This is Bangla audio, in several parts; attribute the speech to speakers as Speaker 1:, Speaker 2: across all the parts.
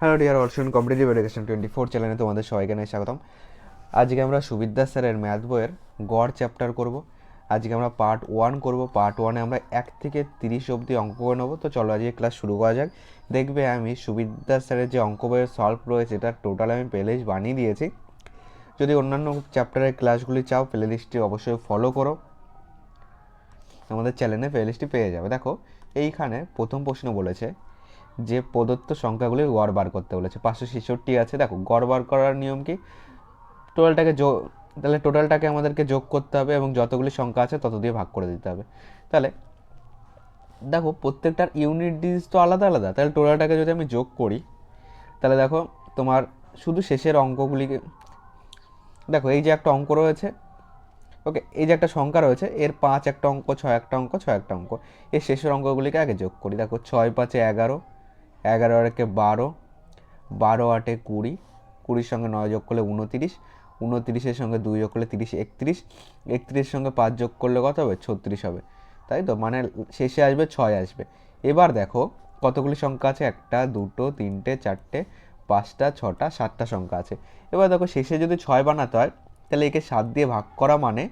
Speaker 1: হ্যালো ডিয়ার অর্শন কম্পিটিটিভ এডুকেশন 24 চ্যানেলে তোমাদের সবাইকে জানাই স্বাগতম। আজকে আমরা সুবিদ্যা স্যারের ম্যাথ বইয়ের গড় চ্যাপ্টার করব। আজকে আমরা পার্ট 1 করব। পার্ট 1-এ আমরা 1 থেকে 30 অবধি অঙ্ক করে নেবো। তো চলো আজকে ক্লাস শুরু করা যাক। দেখবে আমি সুবিদ্যা স্যারের যে অঙ্ক বইয়ের সলভ রয়েছে তার টোটাল আমি প্লেলিস্ট বানিয়ে দিয়েছি। যদি অন্যান্য চ্যাপ্টারের ক্লাসগুলি চাও প্লেলিস্টটি অবশ্যই ফলো করো, আমাদের চ্যানেলে প্লেলিস্টটি পেয়ে যাবে। দেখো এইখানে প্রথম প্রশ্ন বলেছে যে প্রদত্ত সংখ্যাগুলির গড় বার করতে বলেছে। 566 আছে। দেখো গড় বার করার নিয়ম কি, টোটালটাকে তাহলে টোটালটাকে আমাদেরকে যোগ করতে হবে এবং যতগুলি সংখ্যা আছে তত দিয়ে ভাগ করে দিতে হবে। তাহলে দেখো প্রত্যেকটার ইউনিট ডিজিট তো আলাদা আলাদা, তাহলে টোটালটাকে যদি আমি যোগ করি তাহলে দেখো তোমার শুধু শেষের অঙ্কগুলিকে, দেখো এই যে একটা অঙ্ক রয়েছে, ওকে, এই যে একটা সংখ্যা রয়েছে, এর 5 একটা অঙ্ক, 6 একটা অঙ্ক, 6 একটা অঙ্ক, এর শেষের অঙ্কগুলিকে আগে যোগ করি। দেখো 6 5 11, 11 আর 12, 12 8 20, 20 সঙ্গে 9 যোগ করলে 29, 29-এর সঙ্গে 2 যোগ করলে 30, 31, 31-এর সঙ্গে 5 যোগ করলে কত হবে? 36 হবে, তাই তো? মানে শেষে আসবে 6 আসবে। এবার দেখো কতগুলি সংখ্যা আছে, 1 2 3 4 5 6 7টা সংখ্যা আছে। এবার দেখো শেষে যদি 6 বানাতে হয় তাহলে একে 7 দিয়ে ভাগ করা মানে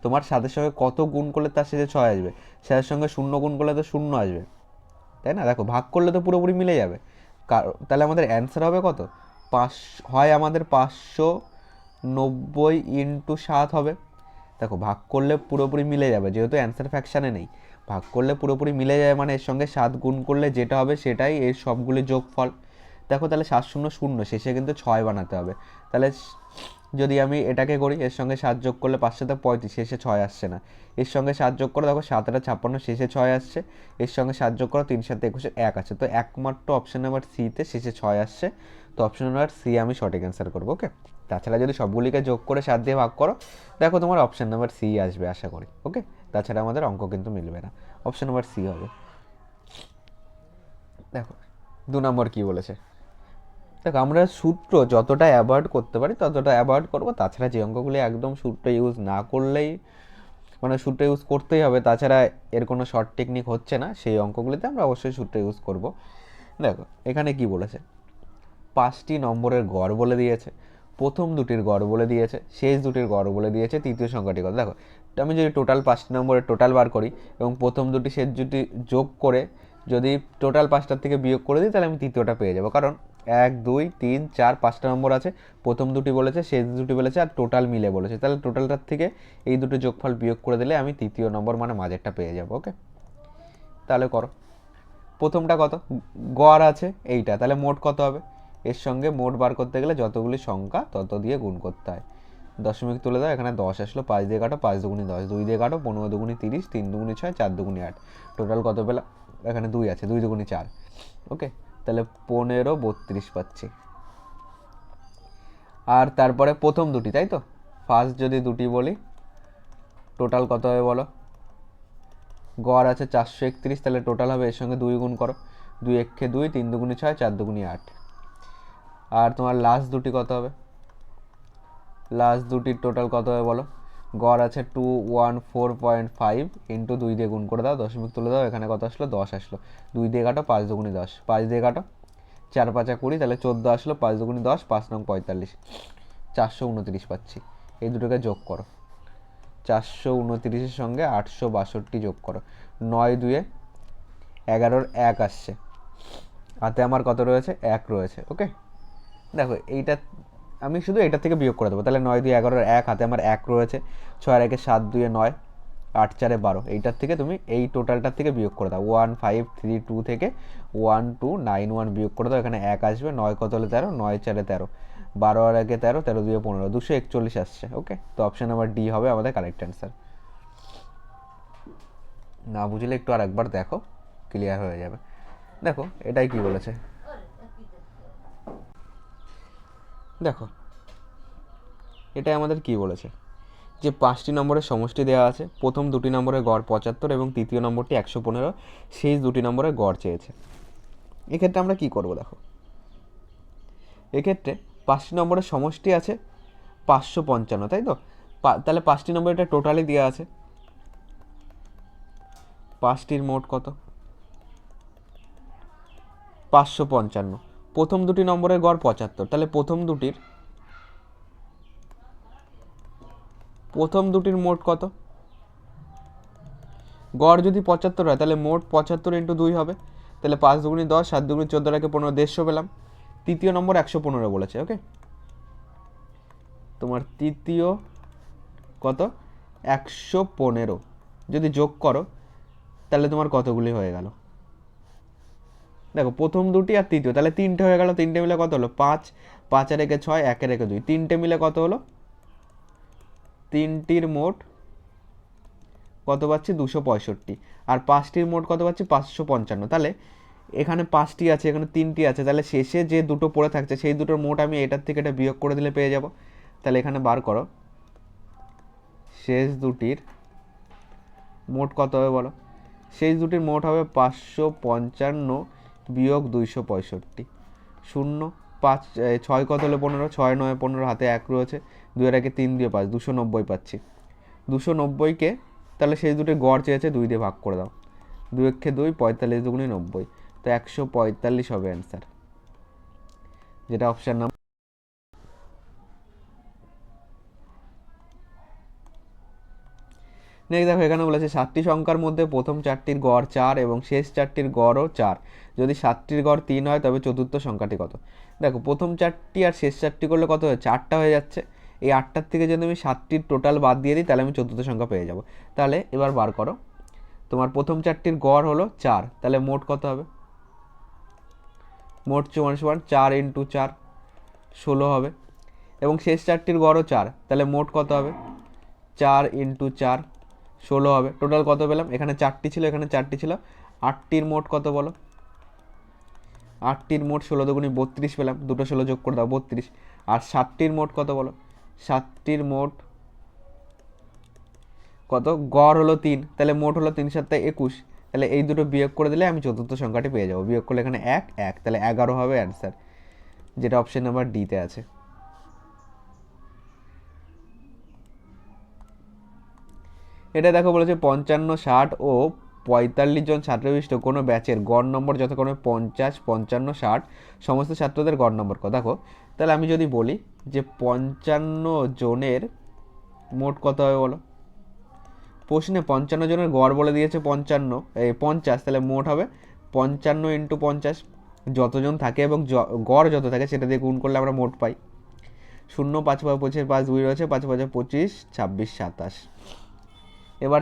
Speaker 1: তোমার 7-এর সঙ্গে কত গুণ করলে তার শেষে 6 আসবে? 7-এর সঙ্গে 0 গুণ করলে তো 0 আসবে, তাই না? দেখো ভাগ করলে তো পুরোপুরি মিলে যাবে। তাহলে আমাদের অ্যান্সার হবে কত? 5 হয় আমাদের 590 ইন্টু 7 হবে। দেখো ভাগ করলে পুরোপুরি মিলে যাবে, যেহেতু অ্যান্সার ফ্র্যাকশানে নেই, ভাগ করলে পুরোপুরি মিলে যাবে মানে এর সঙ্গে 7 গুণ করলে যেটা হবে সেটাই এর সবগুলি যোগফল। দেখো তাহলে 7 0 0, শেষে কিন্তু 6 বানাতে হবে। তাহলে যদি আমি এটাকে করি, এর সঙ্গে 7 যোগ করলে 5 7 35, শেষে 6 আসছে না। এর সঙ্গে 7 যোগ করো, দেখো 7 8 56, শেষে 6 আসছে। এর সঙ্গে 7 যোগ করো, 3 7 21, 1 আছে। তো একমাত্র অপশন নাম্বার সিতে শেষে 6 আসছে। তো অপশন নাম্বার সি আমি সঠিক অ্যান্সার করবো। ওকে, তাছাড়া যদি সবগুলিকে যোগ করে 7 দিয়ে ভাগ করো, দেখো তোমার অপশন নাম্বার সি আসবে আশা করি। ওকে, তাছাড়া আমাদের অঙ্ক কিন্তু মিলবে না, অপশন নাম্বার সি হবে। দেখো 2 নম্বর কী বলেছে, দেখো আমরা সূত্র যতটা অ্যাভয়েড করতে পারি ততটা অ্যাভয়েড করবো। তাছাড়া যে অঙ্কগুলি একদম সূত্র ইউজ না করলেই, মানে সূত্র ইউজ করতেই হবে, তাছাড়া এর কোনো শর্ট টেকনিক হচ্ছে না, সেই অঙ্কগুলিতে আমরা অবশ্যই সূত্র ইউজ করব। দেখো এখানে কি বলেছে, 5টি নম্বরের গড় বলে দিয়েছে, প্রথম দুটির গড় বলে দিয়েছে, শেষ দুটির গড় বলে দিয়েছে, তৃতীয় সংখ্যাটি কত। দেখো আমি যদি টোটাল 5টি নম্বরের টোটাল বার করি এবং প্রথম দুটি শেষ দুটি যোগ করে যদি টোটাল 5টার থেকে বিয়োগ করে দিই তাহলে আমি তৃতীয়টা পেয়ে যাবো। কারণ 1 2 3 4 5টা নম্বর আছে, প্রথম দুটি বলেছে, শেষ দুটি বলেছে, আর টোটাল মিলে বলেছে। তাহলে টোটালটার থেকে এই দুটো যোগফল বিয়োগ করে দিলে আমি তৃতীয় নম্বর মানে মাঝেরটা পেয়ে যাবো। ওকে, তাহলে করো। প্রথমটা কত? গড় আছে এইটা, তাহলে মোট কত হবে? এর সঙ্গে মোট বার করতে গেলে যতগুলি সংখ্যা তত দিয়ে গুণ করতে হয়। দশমিক তুলে দাও, এখানে 10 আসলো, 5 দিয়ে কাটো, 5 দুগুণি 10, 2 দিয়ে কাটো, 15 দুগুণি 30, 3 দুগুণি 6, 4 দুগুণি 8, টোটাল কত পেলাম? এখানে 2 আছে, 2 দুগুণি 4। ওকে, তাহলে 15 32 পাচ্ছি। আর তারপরে প্রথম দুটি, তাই তো? ফার্স্ট যদি দুটি বলি টোটাল কত হবে বলো? গড় আছে 431, তাহলে টোটাল হবে, এর সঙ্গে 2 গুণ করো, 2 1 2, 3 দুগুণি 6, 4 দুগুণি 8। আর তোমার লাস্ট দুটি কত হবে? লাস্ট দুটির টোটাল কত হবে বলো? গড় আছে 214.5 ইন্টু 2 দিয়ে গুণ করে দাও, দশমিক তুলে দাও, এখানে কত আসলো? 10 আসলো। 2 দিয়ে কাটো, 5 দুগুণি 10, 5 দিয়ে কাটো, 4 5 20, তাহলে 14 আসলো, 5 দুগুণি 10, 5 নং 45, 429 পাচ্ছি। এই দুটোকে যোগ করো, 429-এর সঙ্গে 862 যোগ করো, 9 2 11-র 1 আসছে, হাতে আমার কত রয়েছে? 1 রয়েছে। ওকে, দেখো এইটা আমি শুধু এটা থেকে বিয়োগ করে দেবো, তাহলে 9 2 11-র 1, হাতে আমার 1 রয়েছে, 6 আর 1 7 2 9, 8 4 12, এইটার থেকে তুমি এই টোটালটার থেকে বিয়োগ করে দাও, 1532 থেকে 1291 বিয়োগ করে দাও, এখানে 1 আসবে, 9 কত হলে 13, 9 4 13, 12 আর 1 13, 13 2 15, 241 আসছে। ওকে, তো অপশন নাম্বার ডি হবে আমাদের কারেক্ট অ্যান্সার। না বুঝলে একটু আর একবার দেখো, ক্লিয়ার হয়ে যাবে। দেখো এটাই কি বলেছে, দেখো এটাই আমাদের কি বলেছে, যে 5টি নম্বরের সমষ্টি দেওয়া আছে, প্রথম দুটি নম্বরের গড় 75 এবং তৃতীয় নম্বরটি 115, শেষ দুটি নম্বরের গড় চেয়েছে। এক্ষেত্রে আমরা কি করব? দেখো এক্ষেত্রে 5টি নম্বরের সমষ্টি আছে 555, তাই তো? তাহলে 5টি নম্বর এটা টোটালি দেওয়া আছে, 5টির মোট কত? 555, প্রথম দুটি নম্বরের গড় 75, তাহলে প্রথম দুটির মোট কত? গড় যদি 75 হয় তাহলে মোট 75 × 2 হবে, তাহলে 5 দুগুণি 10, 7 দুগুণি 14, রাখে 15, 150 পেলাম। তৃতীয় নম্বর 115 বলেছে। ওকে, তোমার তৃতীয় কত? 115। যদি যোগ করো তাহলে তোমার কতগুলি হয়ে গেল? দেখো প্রথম দুটি আর তৃতীয়, তাহলে 3টে হয়ে গেল। 3টে মিলে কত হলো? 5, 5 আর 1 6, 1 আর 1 2, 3টে মিলে কত হলো? 3টির মোট কত পাচ্ছি? 265। আর 5টির মোট কত পাচ্ছি? 555। তাহলে এখানে 5টি আছে, এখানে 3টি আছে, তাহলে শেষে যে দুটো পড়ে থাকছে সেই দুটোর মোট আমি এটার থেকে এটা বিয়োগ করে দিলে পেয়ে যাব। তাহলে এখানে বার করো শেষ দুটির মোট কত হবে বলো? শেষ দুটির মোট হবে 555 বিয়োগ 265। 0, 5, 6 কত হলো? 15, 6 9 15, হাতে 1 রয়েছে, 2 এর 1 3 দিয়ে 5, 290 পাচ্ছি। 290কে তাহলে শেষ দুটির গড় চেয়েছে, 2 দিয়ে ভাগ করে দাও। 2 একে 2, 45 দুগুণি 90, তো 145 হবে অ্যান্সার, যেটা অপশান নাম্বার। নেক্সট দেখো, এখানে বলেছে 7টি সংখ্যার মধ্যে প্রথম 4টির গড় 4 এবং শেষ 4টির গড়ও 4। যদি 7টির গড় 3 হয় তবে চতুর্থ সংখ্যাটি কত? দেখো প্রথম 4টি আর শেষ 4টি করলে কত হয়? 4টা হয়ে যাচ্ছে। এই 8টার থেকে যদি আমি 7টির টোটাল বাদ দিয়ে দিই তাহলে আমি চতুর্থ সংখ্যা পেয়ে যাব। তাহলে এবার বার করো, তোমার প্রথম 4টির গড় হলো 4, তাহলে মোট কত হবে? মোট 4 4 × 4 16 হবে, এবং শেষ 4টির গড়ও 4, তাহলে মোট কত হবে? 4 × 4 16 হবে। টোটাল কত পেলাম? এখানে 4টি ছিল, এখানে 4টি ছিল, 8টির মোট কত বলো? 8টির মোট 16 দুগুণি 32 পেলাম, দুটো 16 যোগ করে দাও 32। আর 7টির মোট কত বলো? 7টির মোট কত? গড় হলো 3, তাহলে মোট হলো 3 7 21, তাহলে এই দুটো বিয়োগ করে দিলে আমি চতুর্থ সংখ্যাটি পেয়ে যাবো। বিয়োগ করলে এখানে 1 1, তাহলে 11 হবে অ্যান্সার, যেটা অপশন নাম্বার ডিতে আছে। এটা দেখো বলেছে 55 60 ও 45 জন ছাত্রবিশিষ্ট কোনো ব্যাচের গড় নম্বর যথাক্রমে 50 55 60, সমস্ত ছাত্রদের গড় নম্বর কত? দেখো তাহলে আমি যদি বলি যে 55 জনের মোট কত হবে বলো? প্রশ্নে 55 জনের গড় বলে দিয়েছে 50, তাহলে মোট হবে 55 × 50, যতজন থাকে এবং গড় যত থাকে সেটা দিয়ে গুণ করলে আমরা মোট পাই। 0 5 5 25 5 2 রয়েছে, 5 5 25 26 27। এবার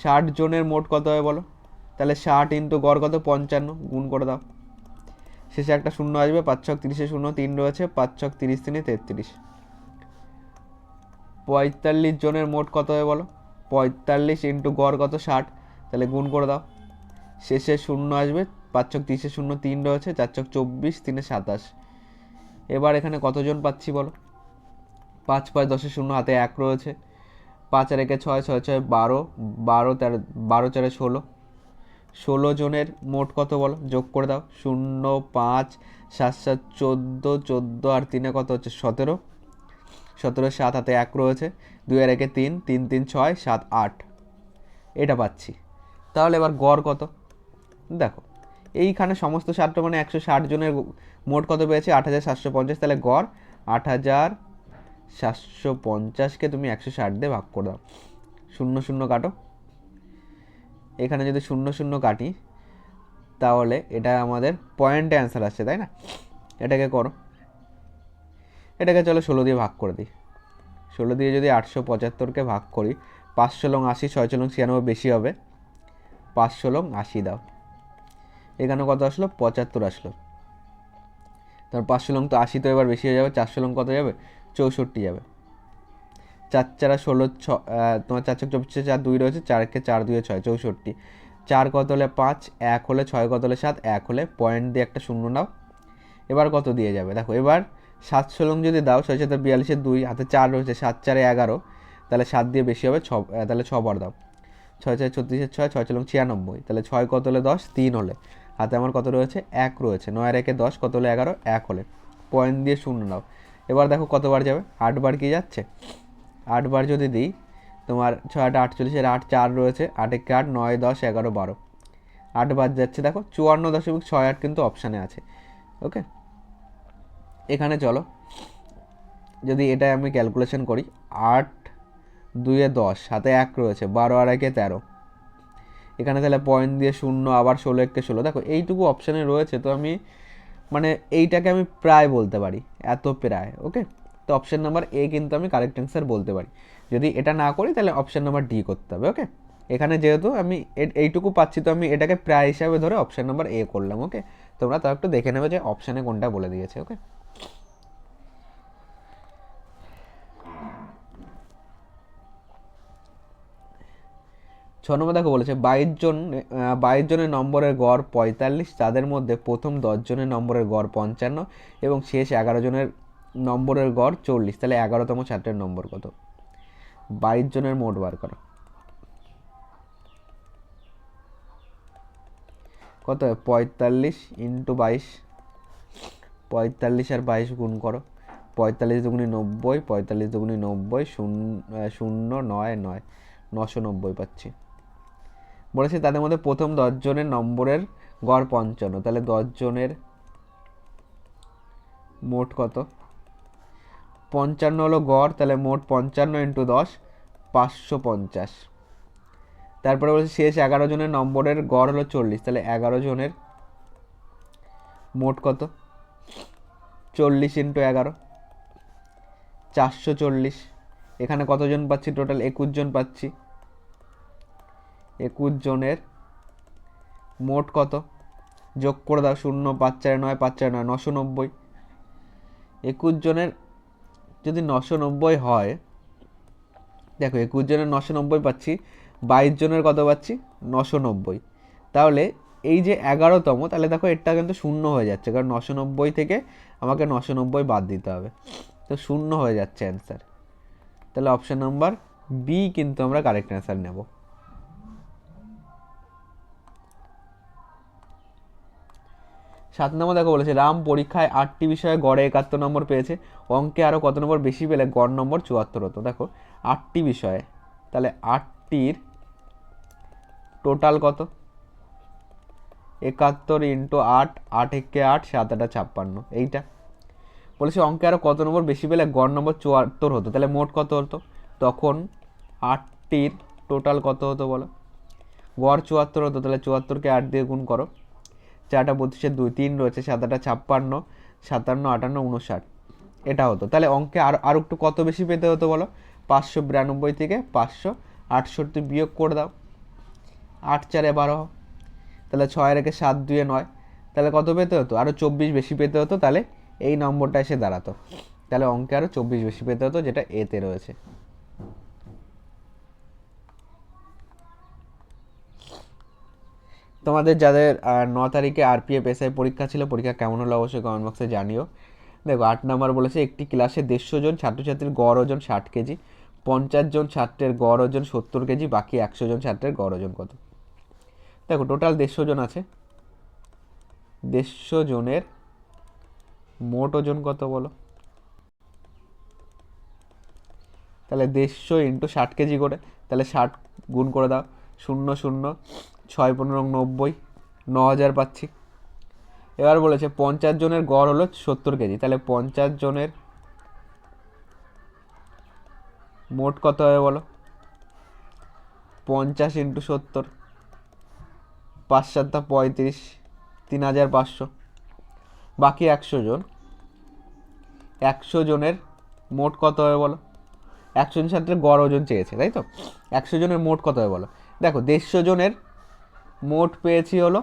Speaker 1: 60 জনের মোট কত হবে বলো? তাহলে 60 × গড় কত? 55, গুণ করে দাও, শেষে একটা 0 আসবে, 5 6 30, 0 3 রয়েছে, 5 6 30 3 33। 45 জনের মোট কত হবে বলো? 45 × গড় কত? 60, তাহলে গুণ করে দাও, শেষে 0 আসবে, 5 6 30, 0 3 রয়েছে, 4 6 24 3 27। এবার এখানে কতজন পাচ্ছি বলো? 5 5 10, 0 হাতে 1 রয়েছে, 5 আর 1 6, 6 6 12, 12 13, 12 4 16। 16 জনের মোট কত বলো? যোগ করে দাও, 0 5 7 7 14, 14 আর 3 কত হচ্ছে? 17, 17 7 হাতে 1 রয়েছে, 2 আর 1 3, 3 3 6 7 8, এটা পাচ্ছি। তাহলে এবার গড় কত? দেখো এইখানে সমস্ত ছাত্র মানে 160 জনের মোট কত পেয়েছে? 8750, তাহলে গড় 8750কে তুমি 160 দিয়ে ভাগ করে দাও, 0 0 কাটো। এখানে যদি 0 0 কাটি তাহলে এটা আমাদের পয়েন্টে অ্যান্সার আসছে, তাই না? এটাকে করো, এটাকে চলো 16 দিয়ে ভাগ করে দিই। 16 দিয়ে যদি 875কে ভাগ করি, 5 16 80, 6 16 96 বেশি হবে, 5 16 80 দাও। এখানে কত আসলো? 75 আসলো। তারপর 5 16 তো 80, তো এবার বেশি হয়ে যাবে, 4 16 কত যাবে? 64 যাবে। 4 4 16, তোমার 4 6 24, 4 2 রয়েছে, 4 কে 4 2 6, 64। 4 কত হলে 5, 1 হলে 6, কত হলে 7, 1 হলে পয়েন্ট দিয়ে একটা 0 নাও। এবার কত দিয়ে যাবে? দেখো এবার 7 16 যদি দাও, 6 7 42 2, হাতে 4 রয়েছে, 7 4 11, তাহলে 7 দিয়ে বেশি হবে, 6, তাহলে 6 বার দাও। 6 6 36 6, 6 16 96, তাহলে 6 কত হলে 10, 3 হলে, হাতে আমার কত রয়েছে? 1 রয়েছে, 9 আর 1 10, কত হলে 11, 1 হলে, পয়েন্ট দিয়ে 0 নাও। এবার দেখো কতবার যাবে? 8 বার কি যাচ্ছে? 8 বার যদি দিই, তোমার 6 8 48, 8 4 রয়েছে, 8 1 8, 9 10 11 12, 8 বাদ যাচ্ছে, দেখো 54.68 কিন্তু অপশানে আছে। ওকে, এখানে চলো যদি এটা আমি ক্যালকুলেশন করি, 8 2 10, হাতে 1 রয়েছে, 12 আর 1 13, এখানে তাহলে পয়েন্ট দিয়ে 0, আবার 16 1 16, দেখো এইটুকু অপশানে রয়েছে। তো আমি মানে এইটাকে আমি প্রায় বলতে পারি, এত প্রায়। ওকে, তো অপশান নাম্বার এ কিন্তু আমি কারেক্ট অ্যান্সার বলতে পারি। যদি এটা না করি তাহলে অপশান নাম্বার ডি করতে হবে। ওকে, এখানে যেহেতু আমি এইটুকু পাচ্ছি, তো আমি এটাকে প্রায় হিসাবে ধরে অপশান নাম্বার এ করলাম। ওকে, তোমরা তাও একটু দেখে নেবে যে অপশানে কোনটা বলে দিয়েছে। ওকে, 6 নম্বর দেখো বলেছে 22 জনের নম্বরের গড় 45, তাদের মধ্যে প্রথম 10 জনের নম্বরের গড় 55 এবং শেষ 11 জনের নম্বরের গড় 40, তাহলে 11তম ছাত্রের নম্বর কত? 22 জনের মোট বার করো, কত হয়? 45 ইন্টু 22, 45 আর 22 গুণ করো, 45 দুগুণি 90, 45 দুগুণি 90, 0 9 9, 990 পাচ্ছি। বলেছে তাদের মধ্যে প্রথম 10 জনের নম্বরের গড় 55, তাহলে 10 জনের মোট কত? 55 হলো গড়, তাহলে মোট 55 ইন্টু 10, 550। তারপরে বলেছে শেষ 11 জনের নম্বরের গড় হলো 40, তাহলে 11 জনের মোট কত? 40 ইন্টু 11, 440। এখানে কতজন পাচ্ছি? টোটাল 21 জন পাচ্ছি। 21 জনের মোট কত? যোগ করে দাও, 0 5 4 9, 5 4 9, 990। 21 জনের যদি 990 হয়, দেখো 21 জনের 990 পাচ্ছি, 22 জনের কত পাচ্ছি? 990। তাহলে এই যে 11তম, তাহলে দেখো এটা কিন্তু 0 হয়ে যাচ্ছে, কারণ 990 থেকে আমাকে 990 বাদ দিতে হবে, তো 0 হয়ে যাচ্ছে অ্যান্সার। তাহলে অপশন নাম্বার বি কিন্তু আমরা কারেক্ট অ্যান্সার নেব। 7 নম্বর দেখো বলেছে রাম পরীক্ষায় 8টি বিষয়ে গড়ে 71 নম্বর পেয়েছে, অঙ্কে আরও কত নম্বর বেশি পেলে গড় নম্বর 74 হতো? দেখো 8টি বিষয়ে, তাহলে 8টির টোটাল কত? 71 ইন্টু 8, 8 একে 8, 7 8 56, এইটা বলেছে অঙ্কে আরও কত নম্বর বেশি পেলে গড় নম্বর 74 হতো, তাহলে মোট কত হতো? তখন 8টির টোটাল কত হতো বলো? গড় 74 হতো, তাহলে 74কে 8 দিয়ে গুণ করো, 4টা 32, 2 3 রয়েছে, 7 8 56, 57 58 59, এটা হতো। তাহলে অঙ্কে আর একটু কত বেশি পেতে হতো বলো? 592 থেকে 568 বিয়োগ করে দাও, 8 4 12, তাহলে 6 রেখে 7 2 9, তাহলে কত পেতে হতো? আরও 24 বেশি পেতে হতো, তাহলে এই নম্বরটা এসে দাঁড়াতো। তাহলে অঙ্কে আরও 24 বেশি পেতে হতো, যেটা এতে রয়েছে। তোমাদের যাদের 9 তারিখে আরপিএফ এসআই পরীক্ষা ছিল, পরীক্ষা কেমন হলো অবশ্যই কমেন্ট বক্সে জানিও। দেখো 8 নম্বর বলেছে একটি ক্লাসে 150 জন ছাত্রছাত্রীর গড় ওজন 60 কেজি, 50 জন ছাত্রের গড় ওজন 70 কেজি, বাকি 100 জন ছাত্রের গড় ওজন কত? দেখো টোটাল 150 জন আছে, 150 জনের মোট ওজন কত বলো? তাহলে 150 ইন্টু 60 কেজি করে, তাহলে 60 গুণ করে দাও, 0 0 6 15 90, 9000 পাচ্ছি। এবার বলেছে 50 জনের গড় হলো 70 কেজি, তাহলে 50 জনের মোট কত হবে বলো? 50 ইন্টু 70, 5 7 35, 3500, বাকি 100 জন, 100 জনের মোট কত হবে বলো? 100 জন ছাত্রের গড় ওজন চেয়েছে, তাই তো? 100 জনের মোট কত হবে বলো? দেখো 150 জনের মোট পেয়েছি হলো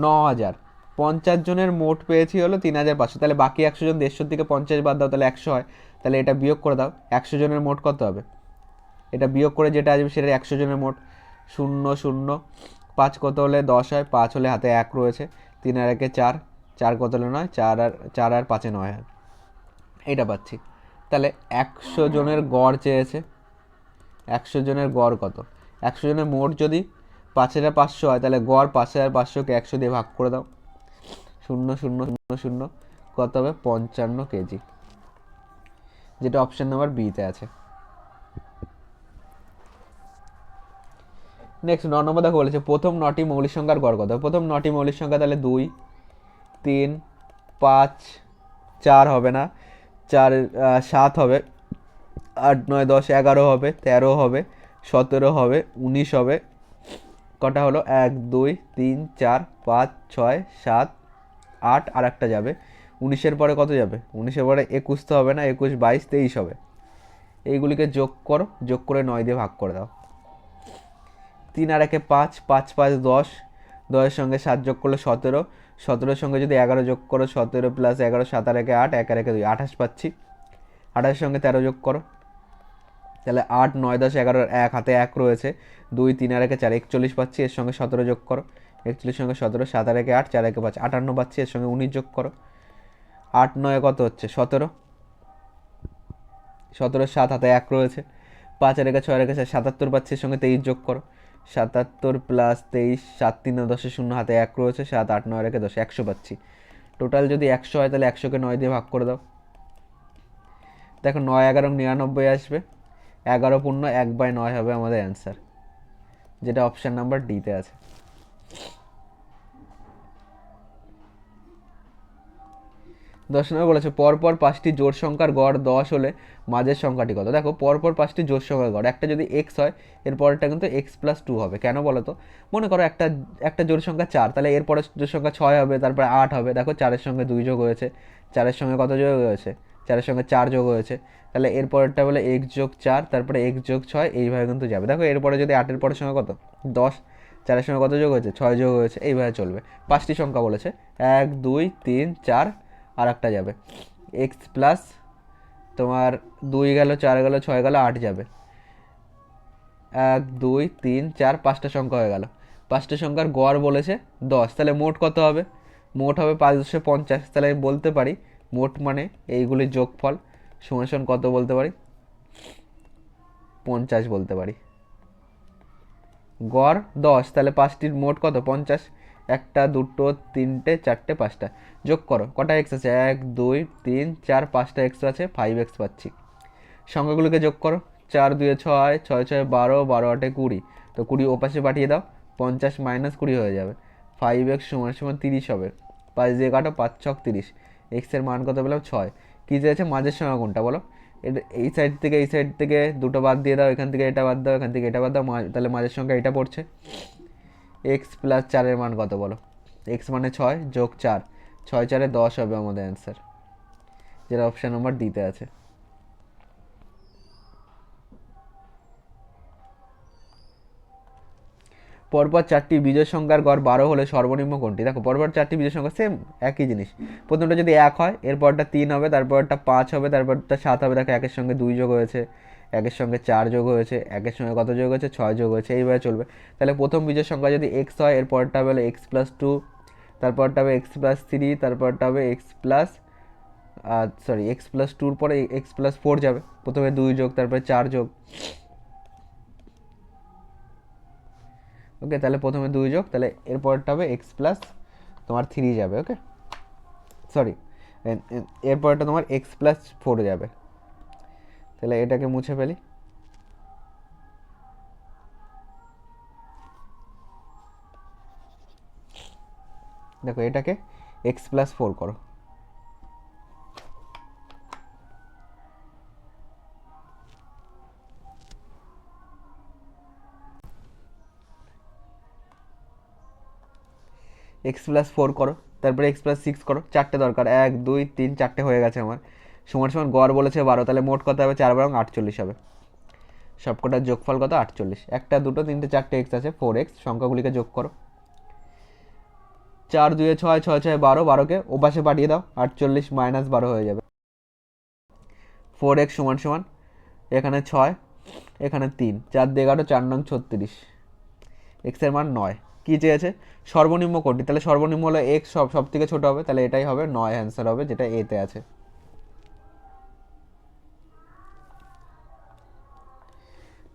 Speaker 1: 9000, 50 জনের মোট পেয়েছি হলো 3500, তাহলে বাকি 100 জন 150 থেকে 50 বাদ দাও, তাহলে 100 হয়, তাহলে এটা বিয়োগ করে দাও, 100 জনের মোট কত হবে? এটা বিয়োগ করে যেটা আসবে সেটা 100 জনের মোট, 0 0 5 কত হলে 10 হয়, 5 হলে হাতে 1 রয়েছে, 3 আর 1 4, 4 কত হলে 9, 4 আর 5 9 হয়, এইটা পাচ্ছি। তাহলে 100 জনের গড় চেয়েছে, 100 জনের গড় কত? 100 জনের মোট যদি 5500 হয়, তাহলে গড় 5500কে 100 দিয়ে ভাগ করে দাও, 0 0 0 0, কত হবে? 55 কেজি, যেটা অপশন নাম্বার বিতে আছে। নেক্সট 9 নম্বর দেখো বলেছে প্রথম 9টি মৌলিক সংখ্যার গড় কত। প্রথম 9টি মৌলিক সংখ্যা তাহলে 2, 3, 5, 4 হবে না, 4, 7 হবে, 8, 9, 10, 11 হবে, 13 হবে, 17 হবে, 19 হবে। কটা হলো? 1, 2, 3, 4, 5, 6, 7, 8, আর একটা যাবে। 19-এর পরে কত যাবে? 19-এর পরে 21 তো হবে না, 21, 22, 23 হবে। এইগুলিকে যোগ করো, যোগ করে 9 দিয়ে ভাগ করে দাও। 3 আর 1 5, 5, 5, 10, 10-এর সঙ্গে 7 যোগ করলে 17, 17-এর সঙ্গে যদি 11 যোগ করো, 17 + 11, 7 আর 1 8, 1 আর 1 2, 28 পাচ্ছি। 28-এর সঙ্গে 13 যোগ করো, তাহলে 8, 9, 10, 11, এক হাতে 1 রয়েছে, 2, 3 আর 1 4, 41 পাচ্ছি। এর সঙ্গে 17 যোগ করো, 41 সঙ্গে 17, 7 আর 1 8, 4 1 5, 58 পাচ্ছি। এর সঙ্গে 19 যোগ করো, 8, 9 কত হচ্ছে? 17, 17, 7 হাতে 1 রয়েছে, 5 আর 1 6 আর 1 4, 77 পাচ্ছি। এর সঙ্গে 23 যোগ করো, 77 + 23, 7 3 10, 0 হাতে 1 রয়েছে, 7, 8, 9 আর 1 10, 100 পাচ্ছি। টোটাল যদি 100 হয় তাহলে 100কে 9 দিয়ে ভাগ করে দাও। দেখো 9, 11, 99 আসবে, 11 পূর্ণ 1/9 হবে আমাদের অ্যান্সার, যেটা অপশান নাম্বার ডিতে আছে। 10 নম্বর বলেছে পরপর 5টি জোড় সংখ্যার গড় 10 হলে মাঝের সংখ্যাটি কত। দেখো পরপর 5টি জোড় সংখ্যার গড়, একটা যদি এক্স হয় এর পরেরটা কিন্তু x+2 হবে। কেন বলো তো? মনে করো একটা জোড় সংখ্যা 4, তাহলে এর পরের জোড় সংখ্যা 6 হবে, তারপরে 8 হবে। দেখো 4-এর সঙ্গে 2 যোগ হয়েছে, 4-এর সঙ্গে কত যোগ হয়েছে? 4-এর সঙ্গে 4 যোগ হয়েছে, তাহলে এর পরেরটা বলে x+4, তারপরে x+6, এইভাবে কিন্তু যাবে। দেখো এরপরে যদি 8-এর পরের সঙ্গে কত? 10, 4-এর সঙ্গে কত যোগ হয়েছে? 6 যোগ হয়েছে, এইভাবে চলবে। 5টি সংখ্যা বলেছে, 1, 2, 3, 4, আর একটা যাবে এক্স প্লাস তোমার 2 গেল, 4 গেল, 6 গেল, 8 যাবে। 1, 2, 3, 4, 5টা সংখ্যা হয়ে গেল। 5টা সংখ্যার গড় বলেছে 10, তাহলে মোট কত হবে? মোট হবে 5 × 50। তাহলে আমি বলতে পারি মোট মানে এইগুলির যোগফল সমান কত বলতে পারি? 50 বলতে পারি। গড় 10, তাহলে 5টির মোট কত? 50। 1টা, 2টো, 3টে, 4টে, 5টা যোগ করো। কটা এক্স আছে? 1, 2, 3, 4, 5টা এক্স আছে, 5x পাচ্ছি। সংখ্যাগুলোকে যোগ করো, 4 2 6, 6 6 12, 12 8 20, তো 20 ওপাশে পাঠিয়ে দাও, 50 - 20 হয়ে যাবে। 5x = 30 হবে। 5 দিয়ে কাটো, 5 ছক 30। এক্সের মান কত পেলাম? 6। কী চেয়েছে? মাঝের সংখ্যা কোনটা বলো? এটা এই সাইড থেকে দুটো বাদ দিয়ে দাও, এখান থেকে এটা বাদ দাও, এখান থেকে এটা বাদ দাও, তাহলে মাঝের সংখ্যা এটা পড়ছে। x+4-এর মান কত বলো? x মানে 6 যোগ 4, 6 4 10 হবে আমাদের অ্যান্সার, যেটা অপশান নাম্বার ডিতে আছে। পরপর 4টি বিজোড় সংখ্যার গড় 12 হলে সর্বনিম্ন কোনটি। দেখো পরপর 4টি বিজোড় সংখ্যা সেম একই জিনিস। প্রথমটা যদি 1 হয়, এরপরটা 3 হবে, তারপরটা 5 হবে, তারপরটা 7 হবে। দেখো 1-এর সঙ্গে 2 যোগ হয়েছে, 1-এর সঙ্গে 4 যোগ হয়েছে, 1-এর সঙ্গে কত যোগ হয়েছে? 6 যোগ হয়েছে, এইভাবে চলবে। তাহলে প্রথম বিজোড় সংখ্যা যদি x হয়, এরপরটা হবে x+2, তারপরটা হবে x+3, তারপরটা হবে x+2-র পরে x+4 যাবে। প্রথমে 2 যোগ, তারপরে 4 যোগ। ওকে, তাহলে প্রথমে 2 যোগ, তাহলে এরপরটা হবে তোমার 3 যাবে। ওকে, সরি, এরপরটা তোমার x+4 যাবে। তাহলে এটাকে মুছে ফেলি। দেখো এটাকে x+4 করো। x+4 করো, তারপরে x+6 করো। 4টে দরকার, 1 2 3, 4টে হয়ে গেছে আমার। সমান গড় বলেছে 12, তাহলে মোট কত হবে? 4 × 48 হবে। সবকটার যোগফল কত? 48। 1টা, 2টো, 3টে, 4টে এক্স আছে, 4x। সংখ্যাগুলিকে যোগ করো। 4 2 6, 6 6 12, 12কে ওপাশে পাঠিয়ে দাও, 48 - 12 হয়ে যাবে। 4x এখানে 6, এখানে 3, 4 দিয়ে 11, 4 9 36, এক্সের মান 9। কী চেয়েছে? সর্বনিম্ন কোনটি। তাহলে সর্বনিম্ন হলো এক্স, সব থেকে ছোটো হবে, তাহলে এটাই হবে 9, অ্যান্সার হবে, যেটা এতে আছে।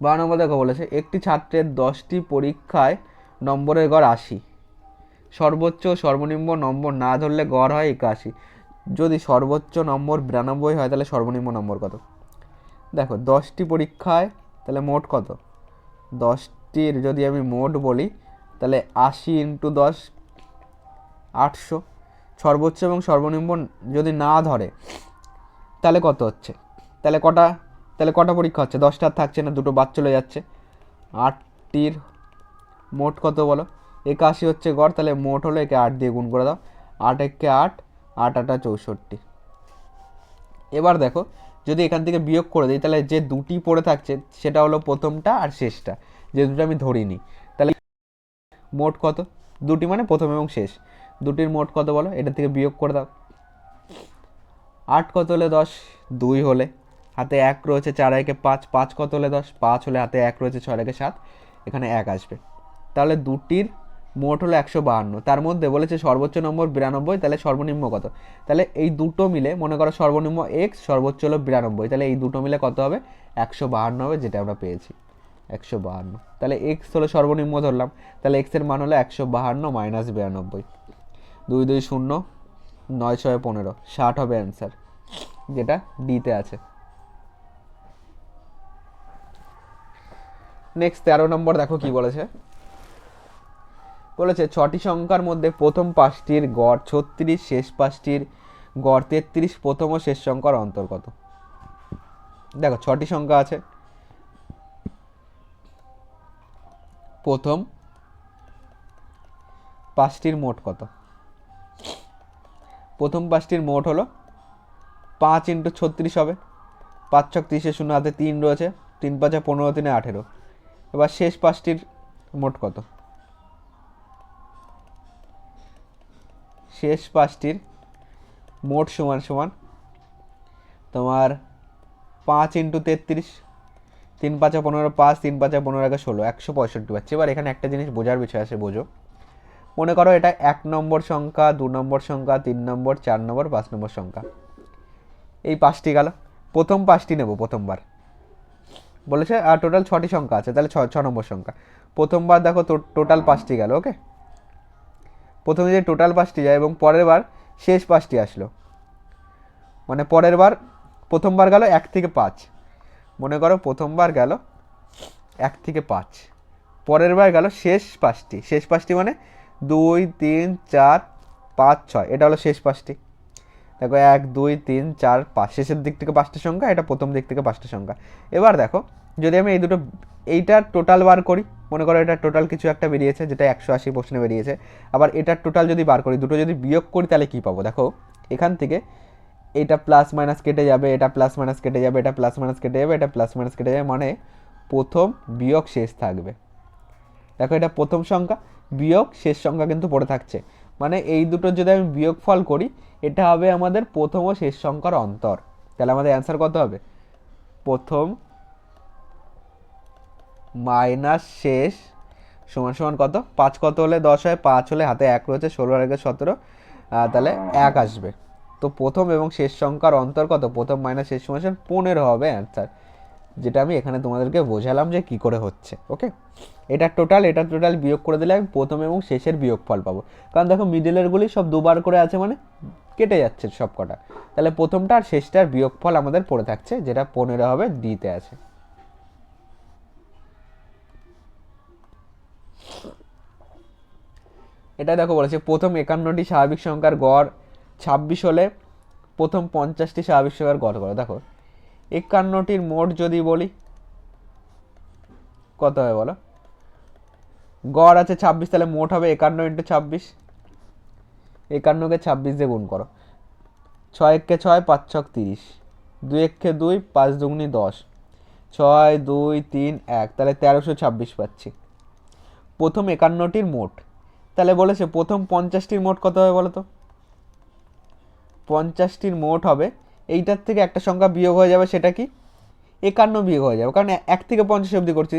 Speaker 1: 12 নম্বর দেখো বলেছে একটি ছাত্রের 10টি পরীক্ষায় নম্বরের গড় 80, সর্বোচ্চ সর্বনিম্ন নম্বর না ধরলে গড় হয় 81। যদি সর্বোচ্চ নম্বর 92 হয়, তাহলে সর্বনিম্ন নম্বর কত? দেখো 10টি পরীক্ষায়, তাহলে মোট কত? 10টি 5টির যদি আমি মোট বলি তাহলে 80 × 10 800। সর্বোচ্চ এবং সর্বনিম্ন যদি না ধরে তাহলে কত হচ্ছে, তাহলে কটা পরীক্ষা হচ্ছে, 10টা থাকছে না, দুটো বাদ চলে যাচ্ছে। 8টির মোট কত বলো, 81 হচ্ছে গড়, তাহলে মোট হলো, একে 8 দিয়ে গুণ করে দাও, 8 একে 8, 8 8 64। এবার দেখো যদি এখান থেকে বিয়োগ করে দিই তাহলে যে দুটি পড়ে থাকছে সেটা হলো প্রথমটা আর শেষটা, যে দুটো আমি ধরিনি। তাহলে মোট কত, দুটি মানে প্রথম এবং শেষ, দুটির মোট কত বলো, এটা থেকে বিয়োগ করে দাও। 8 কত হলে 10, 2 হলে, হাতে 1 রয়েছে, 4 একে 5, 5 কত হলে 10, 5 হলে, হাতে 1 রয়েছে, 6 একে 7, এখানে 1 আসবে। তাহলে দুটির মোট হলো 152। তার মধ্যে বলেছে সর্বোচ্চ নম্বর 92, তাহলে সর্বনিম্ন কত, তাহলে এই দুটো মিলে মনে করো সর্বনিম্ন x, সর্বোচ্চ হলো 92, তাহলে এই দুটো মিলে কত হবে, 152 হবে, যেটা আমরা পেয়েছি 152। তাহলে x হলো সর্বনিম্ন ধরলাম, তাহলে x এর মান হলো 152 মাইনাস 92। 2 2 0, 9 6 15, 60 হবে অ্যান্সার, যেটা ডিতে আছে। নেক্সট 13 নম্বর দেখো কি বলেছে, বলেছে 6টি সংখ্যার মধ্যে প্রথম 5টির গড় 36, শেষ 5টির গড় 33, প্রথম ও শেষ সংখ্যার অন্তর্গত। দেখো 6টি সংখ্যা আছে, প্রথম 5টির মোট কত, প্রথম 5টির মোট হলো 5 × 36 হবে, 5 ছক 30, 0 হাতে 3 রয়েছে, 3 5 15, 3 18। এবার শেষ 5টির মোট কত, শেষ 5টির মোট সমান সমান তোমার 5 × 33, 3 5 15, 5, 3 5 15 16, 165 পাচ্ছি। এবার এখানে একটা জিনিস বোঝার বিষয় আছে, বোঝো। মনে করো এটা 1 নম্বর সংখ্যা, 2 নম্বর সংখ্যা, 3 নম্বর, 4 নম্বর, 5 নম্বর সংখ্যা, এই 5টি গেল, প্রথম 5টি নেব প্রথমবার, বলেছে আর টোটাল 6টি সংখ্যা আছে, তাহলে 6 নম্বর সংখ্যা, প্রথমবার দেখো টোটাল 5টি গেল, ওকে। প্রথমে যে টোটাল 5টি যায় এবং পরের বার শেষ 5টি আসলো, মানে পরের বার প্রথমবার গেল 1 থেকে 5, মনে করো প্রথমবার গেল 1 থেকে 5, পরের বার গেল শেষ 5টি, শেষ 5টি মানে 2 3 4 5 6, এটা হলো শেষ 5টি। দেখো 1 2 3 4 5, শেষের দিক থেকে 5টা সংখ্যা, এটা প্রথম দিক থেকে 5টা সংখ্যা। এবার দেখো যদি আমি এই দুটো, এইটার টোটাল বার করি, মনে করো এটা টোটাল কিছু একটা বেরিয়েছে যেটা 180 প্রশ্নে বেরিয়েছে, আবার এটার টোটাল যদি বার করি, দুটো যদি বিয়োগ করি তাহলে কী পাবো, দেখো এখান থেকে এটা প্লাস মাইনাস কেটে যাবে, এটা প্লাস মাইনাস কেটে যাবে, এটা প্লাস মাইনাস কেটে যাবে, এটা প্লাস মাইনাস কেটে যাবে, মানে প্রথম বিয়োগ শেষ থাকবে। দেখো এটা প্রথম সংখ্যা বিয়োগ শেষ সংখ্যা কিন্তু পড়ে থাকছে, মানে এই দুটো যদি আমি বিয়োগফল করি এটা হবে আমাদের প্রথম ও শেষ সংখ্যার অন্তর। তাহলে আমাদের অ্যান্সার কত হবে, প্রথম মাইনাস শেষ সমান সমান কত, 5 কত হলে 10 হয়, 5 হলে, হাতে 1 রয়েছে, 16 আর 1 17, তাহলে 1 আসবে। তো প্রথম এবং শেষ সংখ্যার অন্তর কত, প্রথম মাইনাস শেষ সমান 15 হবে অ্যান্সার, যেটা আমি এখানে তোমাদেরকে বোঝালাম যে কি করে হচ্ছে, ওকে। এটা টোটাল বিয়োগ করে দিলে আমি প্রথম এবং শেষের বিয়োগফল পাবো, কারণ দেখো মিডলেরগুলি সব দুবার করে আছে, মানে কেটে যাচ্ছে সব কটা, তাহলে প্রথমটা আর শেষটার বিয়োগফল আমাদের পড়ে থাকছে, যেটা 15 হবে, ডিতে আছে। এটা দেখো বলেছে প্রথম 51টি স্বাভাবিক সংখ্যার গড় 26 হলে প্রথম 50টি স্বাভাবিক সংখ্যার গড় করো। দেখো 51টির মোট যদি বলি কত হবে বলো, গড় আছে 26, তাহলে মোট হবে 51 × 26, 51কে 26 দিয়ে গুণ করো, 6 1 6, 5 6 30, 2 1 2, 5 2 10, 6 2 3 1, তাহলে 1326 পাচ্ছি প্রথম 51টির মোট। তাহলে বলেছে প্রথম 50টির মোট কত হবে বলো তো, 50টির মোট হবে, এইটার থেকে একটা সংখ্যা বিয়োগ হয়ে যাবে, সেটা কি 51 বিয়োগ হয়ে যাবে, কারণ 1 থেকে 50 অবধি করছি,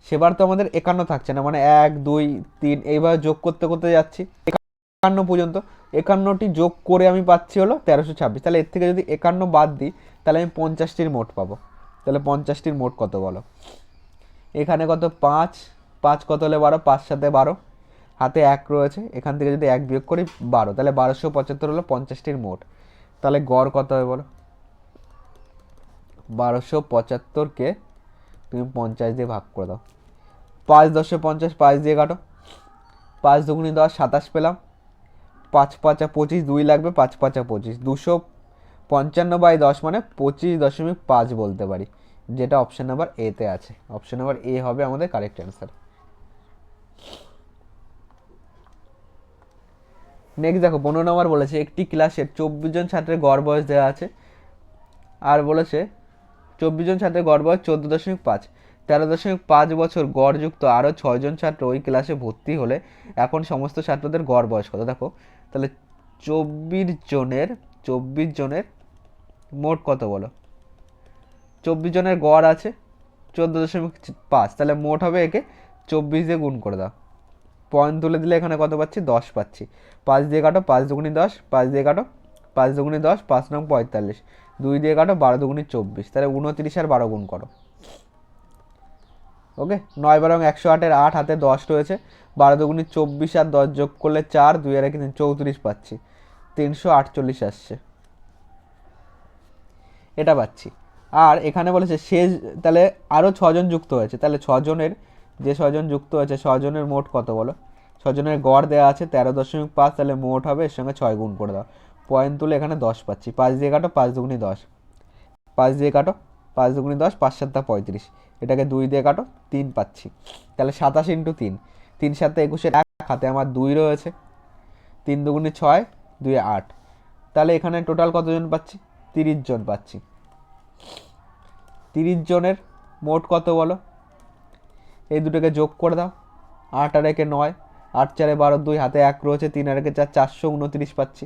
Speaker 1: সেবার তো আমাদের 51 থাকছে না, মানে 1 2 3 এইভাবে যোগ করতে করতে যাচ্ছি 51 পর্যন্ত, 51টি যোগ করে আমি পাচ্ছি হলো 1326। তাহলে এর থেকে যদি 51 বাদ দিই তাহলে আমি 50টির মোট পাবো। তাহলে 50টির মোট কত বলো, এখানে কত 5, 5 কত হলে 12, 5 সাথে 12, হাতে 1 রয়েছে, এখান থেকে যদি 1 বিয়োগ করি 12, তাহলে 1275 হলো 50টির মোট। তাহলে গড় কত হবে বলো, 1275কে তুমি 50 দিয়ে ভাগ করে দাও, 5×10=50, 5 দিয়ে কাটো, 5 দুগুণি 10, 27 পেলাম, 5×5=25, 2 লাগবে, 5×5=25, 255/10 মানে 25.5 বলতে পারি, যেটা অপশন নাম্বার এতে আছে। অপশন নাম্বার এ হবে আমাদের কারেক্ট অ্যান্সার। নেক্সট দেখো 15 নম্বর বলেছে একটি ক্লাসের 24 জন ছাত্রের গড় বয়স দেওয়া আছে, আর বলেছে 24 জন ছাত্রের গড় বয়স 14.5, 13.5 বছর গড়যুক্ত আরও 6 জন ছাত্র ওই ক্লাসে ভর্তি হলে এখন সমস্ত ছাত্রদের গড় বয়স কত। দেখো তাহলে 24 জনের মোট কত বলো, 24 জনের গড় আছে 14.5, তাহলে মোট হবে, একে 24 দিয়ে গুণ করে দাও, পয়েন্ট তুলে দিলে এখানে কত পাচ্ছি, 10 পাচ্ছি। 5 দিয়ে কাটো, 5 দুগুণি 10, 5 দিয়ে কাটো, 5 দুগুণি 10, 5 নং 45, 2 দিয়ে কাটো, 12 দুগুণি 24, তাহলে 29 আর 12 গুণ করো। ওকে, 9 108-এর 8 হাতে 10 রয়েছে, 12 দুগুণি 24 আর 10 যোগ করলে 4, 2 আর 1 34 পাচ্ছি, 348 আসছে, এটা পাচ্ছি। আর এখানে বলেছে শেষ, তাহলে আরও 6 জন যুক্ত হয়েছে, তাহলে 6 জনের, যে 6 জন যুক্ত হয়েছে 6 জনের মোট কত বলো, 6 জনের গড় দেওয়া আছে 13.5, তাহলে মোট হবে, এর সঙ্গে 6 গুণ করে দাও, পয়েন্ট তুলে এখানে 10 পাচ্ছি। 5 দিয়ে কাটো, 5 দুগুণি 10, 5 দিয়ে কাটো, 5 দুগুণি 10, 5 7 35, এটাকে 2 দিয়ে কাটো, 3 পাচ্ছি, তাহলে 27 × 3, 3 7 21-এর 1 হাতে আমার 2 রয়েছে, 3 দুগুণি 6, 2 8, তাহলে এখানে টোটাল কতজন পাচ্ছি, 30 জন পাচ্ছি। 30 জনের মোট কত বলো, এই দুটোকে যোগ করে দাও, 8 আর 1 9, 8 4 12, 2 হাতে 1 রয়েছে, 3 আর 1 4, 429 পাচ্ছি।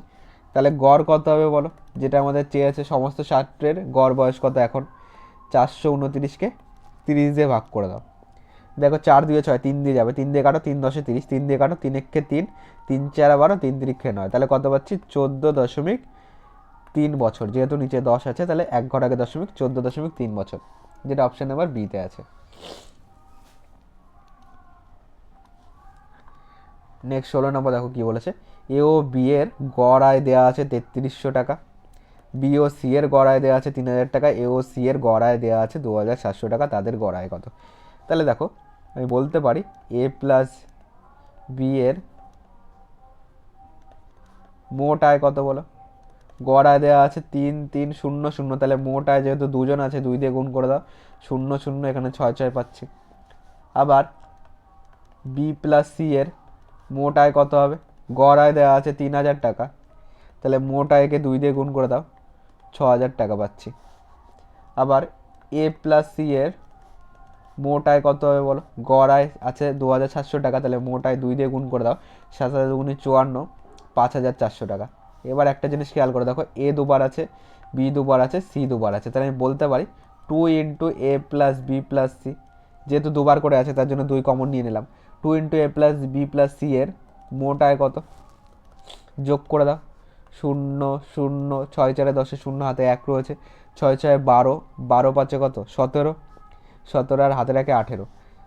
Speaker 1: তাহলে গড় কত হবে বলো, যেটা আমাদের চেয়েছে সমস্ত ছাত্রের গড় বয়স কত এখন, 429-কে 30 দিয়ে ভাগ করে দাও। দেখো 4 2 6, 3 দিয়ে যাবে, 3 দিয়ে কাটো, 3 10 30, 3 দিয়ে কাটো, 3 1 3, 3 4 12, 3 3 9, তাহলে কত পাচ্ছি, 14.3 বছর, যেহেতু নিচে 10 আছে তাহলে 1 ঘর আগে দশমিক, 14.3 বছর, যেটা অপশন নাম্বার বিতে আছে। নেক্সট 16 নম্বর দেখো কি বলেছে, এ ও বি এর গড় আয় দেওয়া আছে 3300 টাকা, বি ও সি এর গড় আয় দেওয়া আছে 3000 টাকা, এ ও সি এর গড় আয় দেওয়া আছে 2700 টাকা, তাদের গড় আয় কত। তাহলে দেখো আমি বলতে পারি এ প্লাস বি এর মোট আয় কত বলো, গড় আয় দেওয়া আছে 3 3 0 0, তাহলে মোট আয় যেহেতু দুজন আছে 2 দিয়ে গুণ করে দাও, 0 0, এখানে 6 6 পাচ্ছি। আবার বি প্লাস সি এর মোট আয় কত হবে, গড় আয় দেওয়া আছে 3000 টাকা, তাহলে মোট আয়কে 2 দিয়ে গুণ করে দাও, 6000 টাকা পাচ্ছি। আবার এ প্লাস সি এর মোট আয় কত হবে বলো, গড় আয় আছে 2700 টাকা, তাহলে মোট আয় 2 দিয়ে গুণ করে দাও, 7 7 দুগুণে 54, 5400 টাকা। এবার একটা জিনিস খেয়াল করে দেখো, এ দুবার আছে, বি দুবার আছে, সি দুবার আছে, তাহলে আমি বলতে পারি 2 × এ প্লাস বি প্লাস সি, যেহেতু দুবার করে আছে তার জন্য 2 কমন নিয়ে নিলাম, 2 × এ প্লাস বি প্লাস সি এর মোট আয় কত, যোগ করে দাও, 0 0, 6 4 10, 0 হাতে 1 রয়েছে, 6 6 12, 12 5 কত, 17, 17 আর হাতে রাখে 18,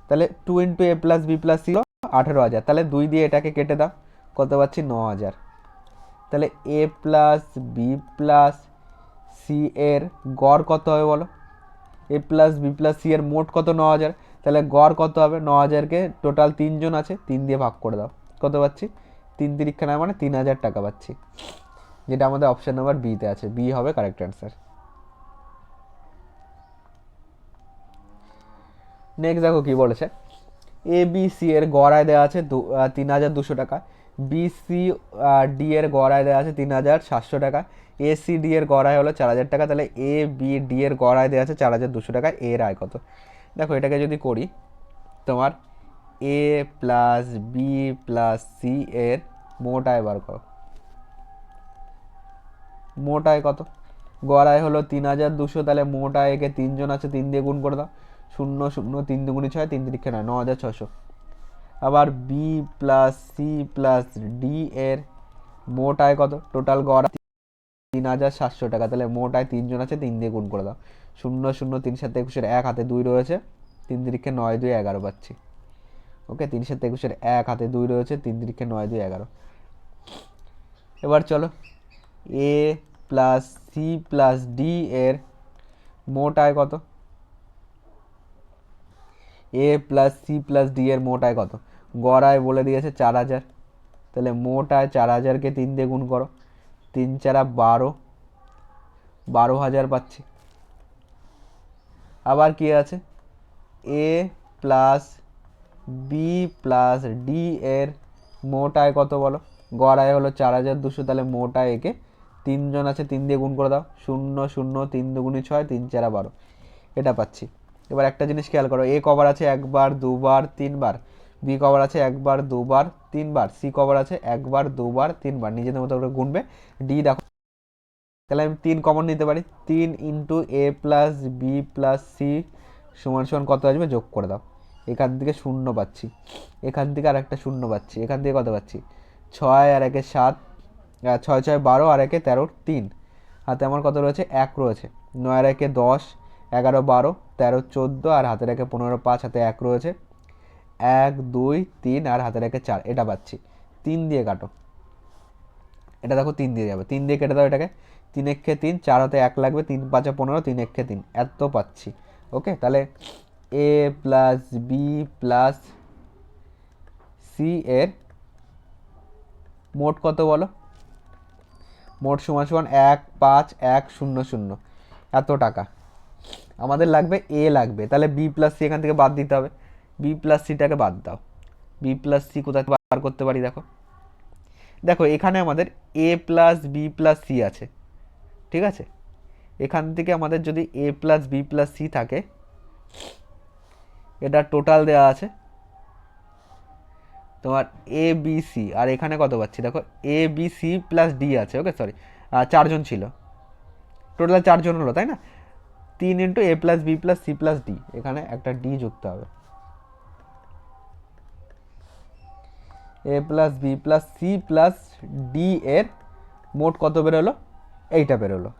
Speaker 1: তাহলে 2 × এ প্লাস বি প্লাস সি 18,000, তাহলে 2 দিয়ে এটাকে কেটে দাও, কত পাচ্ছি, 9,000। তাহলে A plus B plus C এর গড় কত হবে বলো, এ প্লাস বি প্লাস সি এর মোট কত, 9,000, তাহলে গড় কত হবে, 9,000-কে টোটাল 3 জন আছে 3 দিয়ে ভাগ করে দাও, কত পাচ্ছি, 3 3 মানে 3000 টাকা পাচ্ছি, যেটা আমাদের অপশন নাম্বার বিতে আছে, বি হবে কারেক্ট অ্যান্সার। নেক্সট দেখো কি বলেছে, এ বি সি এর গড় আয় দেওয়া আছে 3200 টাকা, বি সি ডি এর গড় আয় দেওয়া আছে 3700 টাকা, এ সি ডি এর গড় আয় হলো 4000 টাকা, তাহলে এ বি ডি এর গড় আয় দেওয়া আছে 4200 টাকা, এর আয় কত। দেখো এটাকে যদি করি, তোমার এ প্লাস বি প্লাস সি এর মোট আয় বার করো, মোট আয় কত, গড় আয় হলো 3200, তাহলে মোট আয়, একে 3 জন আছে 3 দিয়ে গুণ করে দাও, 0 0, 3 দুগুণি 6, 3 3 9, 9600। আবার B plus C plus D এর মোট আয় কত, টোটাল গড় 3700 টাকা, তাহলে মোট আয় 3 জন আছে 3 দিয়ে গুণ করে দাও, 0 0, 3 7 21-এর 1 হাতে 2 রয়েছে, 3 3 9 2 11 পাচ্ছি। ওকে, 3 7 21-এর 1 হাতে 2 রয়েছে, 3 3 9 2 11। এবার চলো এ প্লাস সি প্লাস ডি এর মোট আয় কত, এ প্লাস সি প্লাস ডি এর মোট আয় কত? গড় আয় বলে দিয়েছে 4000, তাহলে মোট আয় 4000কে 3 দিয়ে গুণ করো, 3 4 12, 12,000 পাচ্ছি। আবার কি আছে? এ প্লাস বি প্লাস ডি এর মোট আয় কত বলো? গড় আয় হলো 4200, তাহলে মোট আয় একে 3 জন আছে 3 দিয়ে গুণ করে দাও, 0 0 3 দুগুণে 6, 3 4 12, এটা পাচ্ছি। এবার একটা জিনিস খেয়াল করো, এ কভার আছে একবার দুবার তিনবার, বি কভার আছে একবার দুবার তিনবার, সি কভার আছে একবার দুবার তিনবার, নিজেদের মতো করে গুনবে। ডি দেখো, তাহলে আমি 3 কমন নিতে পারি, 3 into A plus B plus C সমান সমান কত আসবে? যোগ করে দাও। এখান থেকে 0 পাচ্ছি, এখান থেকে আর একটা 0 পাচ্ছি, এখান থেকে কত পাচ্ছি? 6 আর 1 7, 6 6 12 আর 1 13, 3 হাতে আমার কত রয়েছে? 1 রয়েছে। 9 আর 1 10, 11 12 13 14 আর হাতের 1 15, 5 হাতে 1 রয়েছে, 1 2 3 আর হাতের 1 4, এটা পাচ্ছি। 3 দিয়ে কাটো, এটা দেখো 3 দিয়ে যাবে, 3 দিয়ে কেটে দাও এটাকে, 3 একে 3, 4 হাতে 1 লাগবে, 3 5 15, 3 একে 3, এত পাচ্ছি। ওকে, তাহলে A plus B plus C এর মোট কত বলো? মোট সমান সমান 1 5 1 0 0, এত টাকা আমাদের লাগবে। এ লাগবে, তাহলে বি প্লাস সি এখান থেকে বাদ দিতে হবে, বি প্লাস সিটাকে বাদ দাও। বি প্লাস সি কোথায় বার করতে পারি? দেখো দেখো এখানে আমাদের এ প্লাস বি প্লাস সি আছে, ঠিক আছে? এখান থেকে আমাদের যদি এ প্লাস বি প্লাস সি থাকে, এটা টোটাল দেওয়া আছে তোমার এ বি সি, আর এখানে কত পাচ্ছি দেখো? A B C plus D আছে, ওকে সরি 4 জন ছিল, টোটাল 4 জন হলো, তাই না? 3 into A plus B plus C plus D, এখানে একটা ডি যুক্ত হবে। A plus B plus C plus D এর মোট কত বেরোলো? এইটা বেরোলো।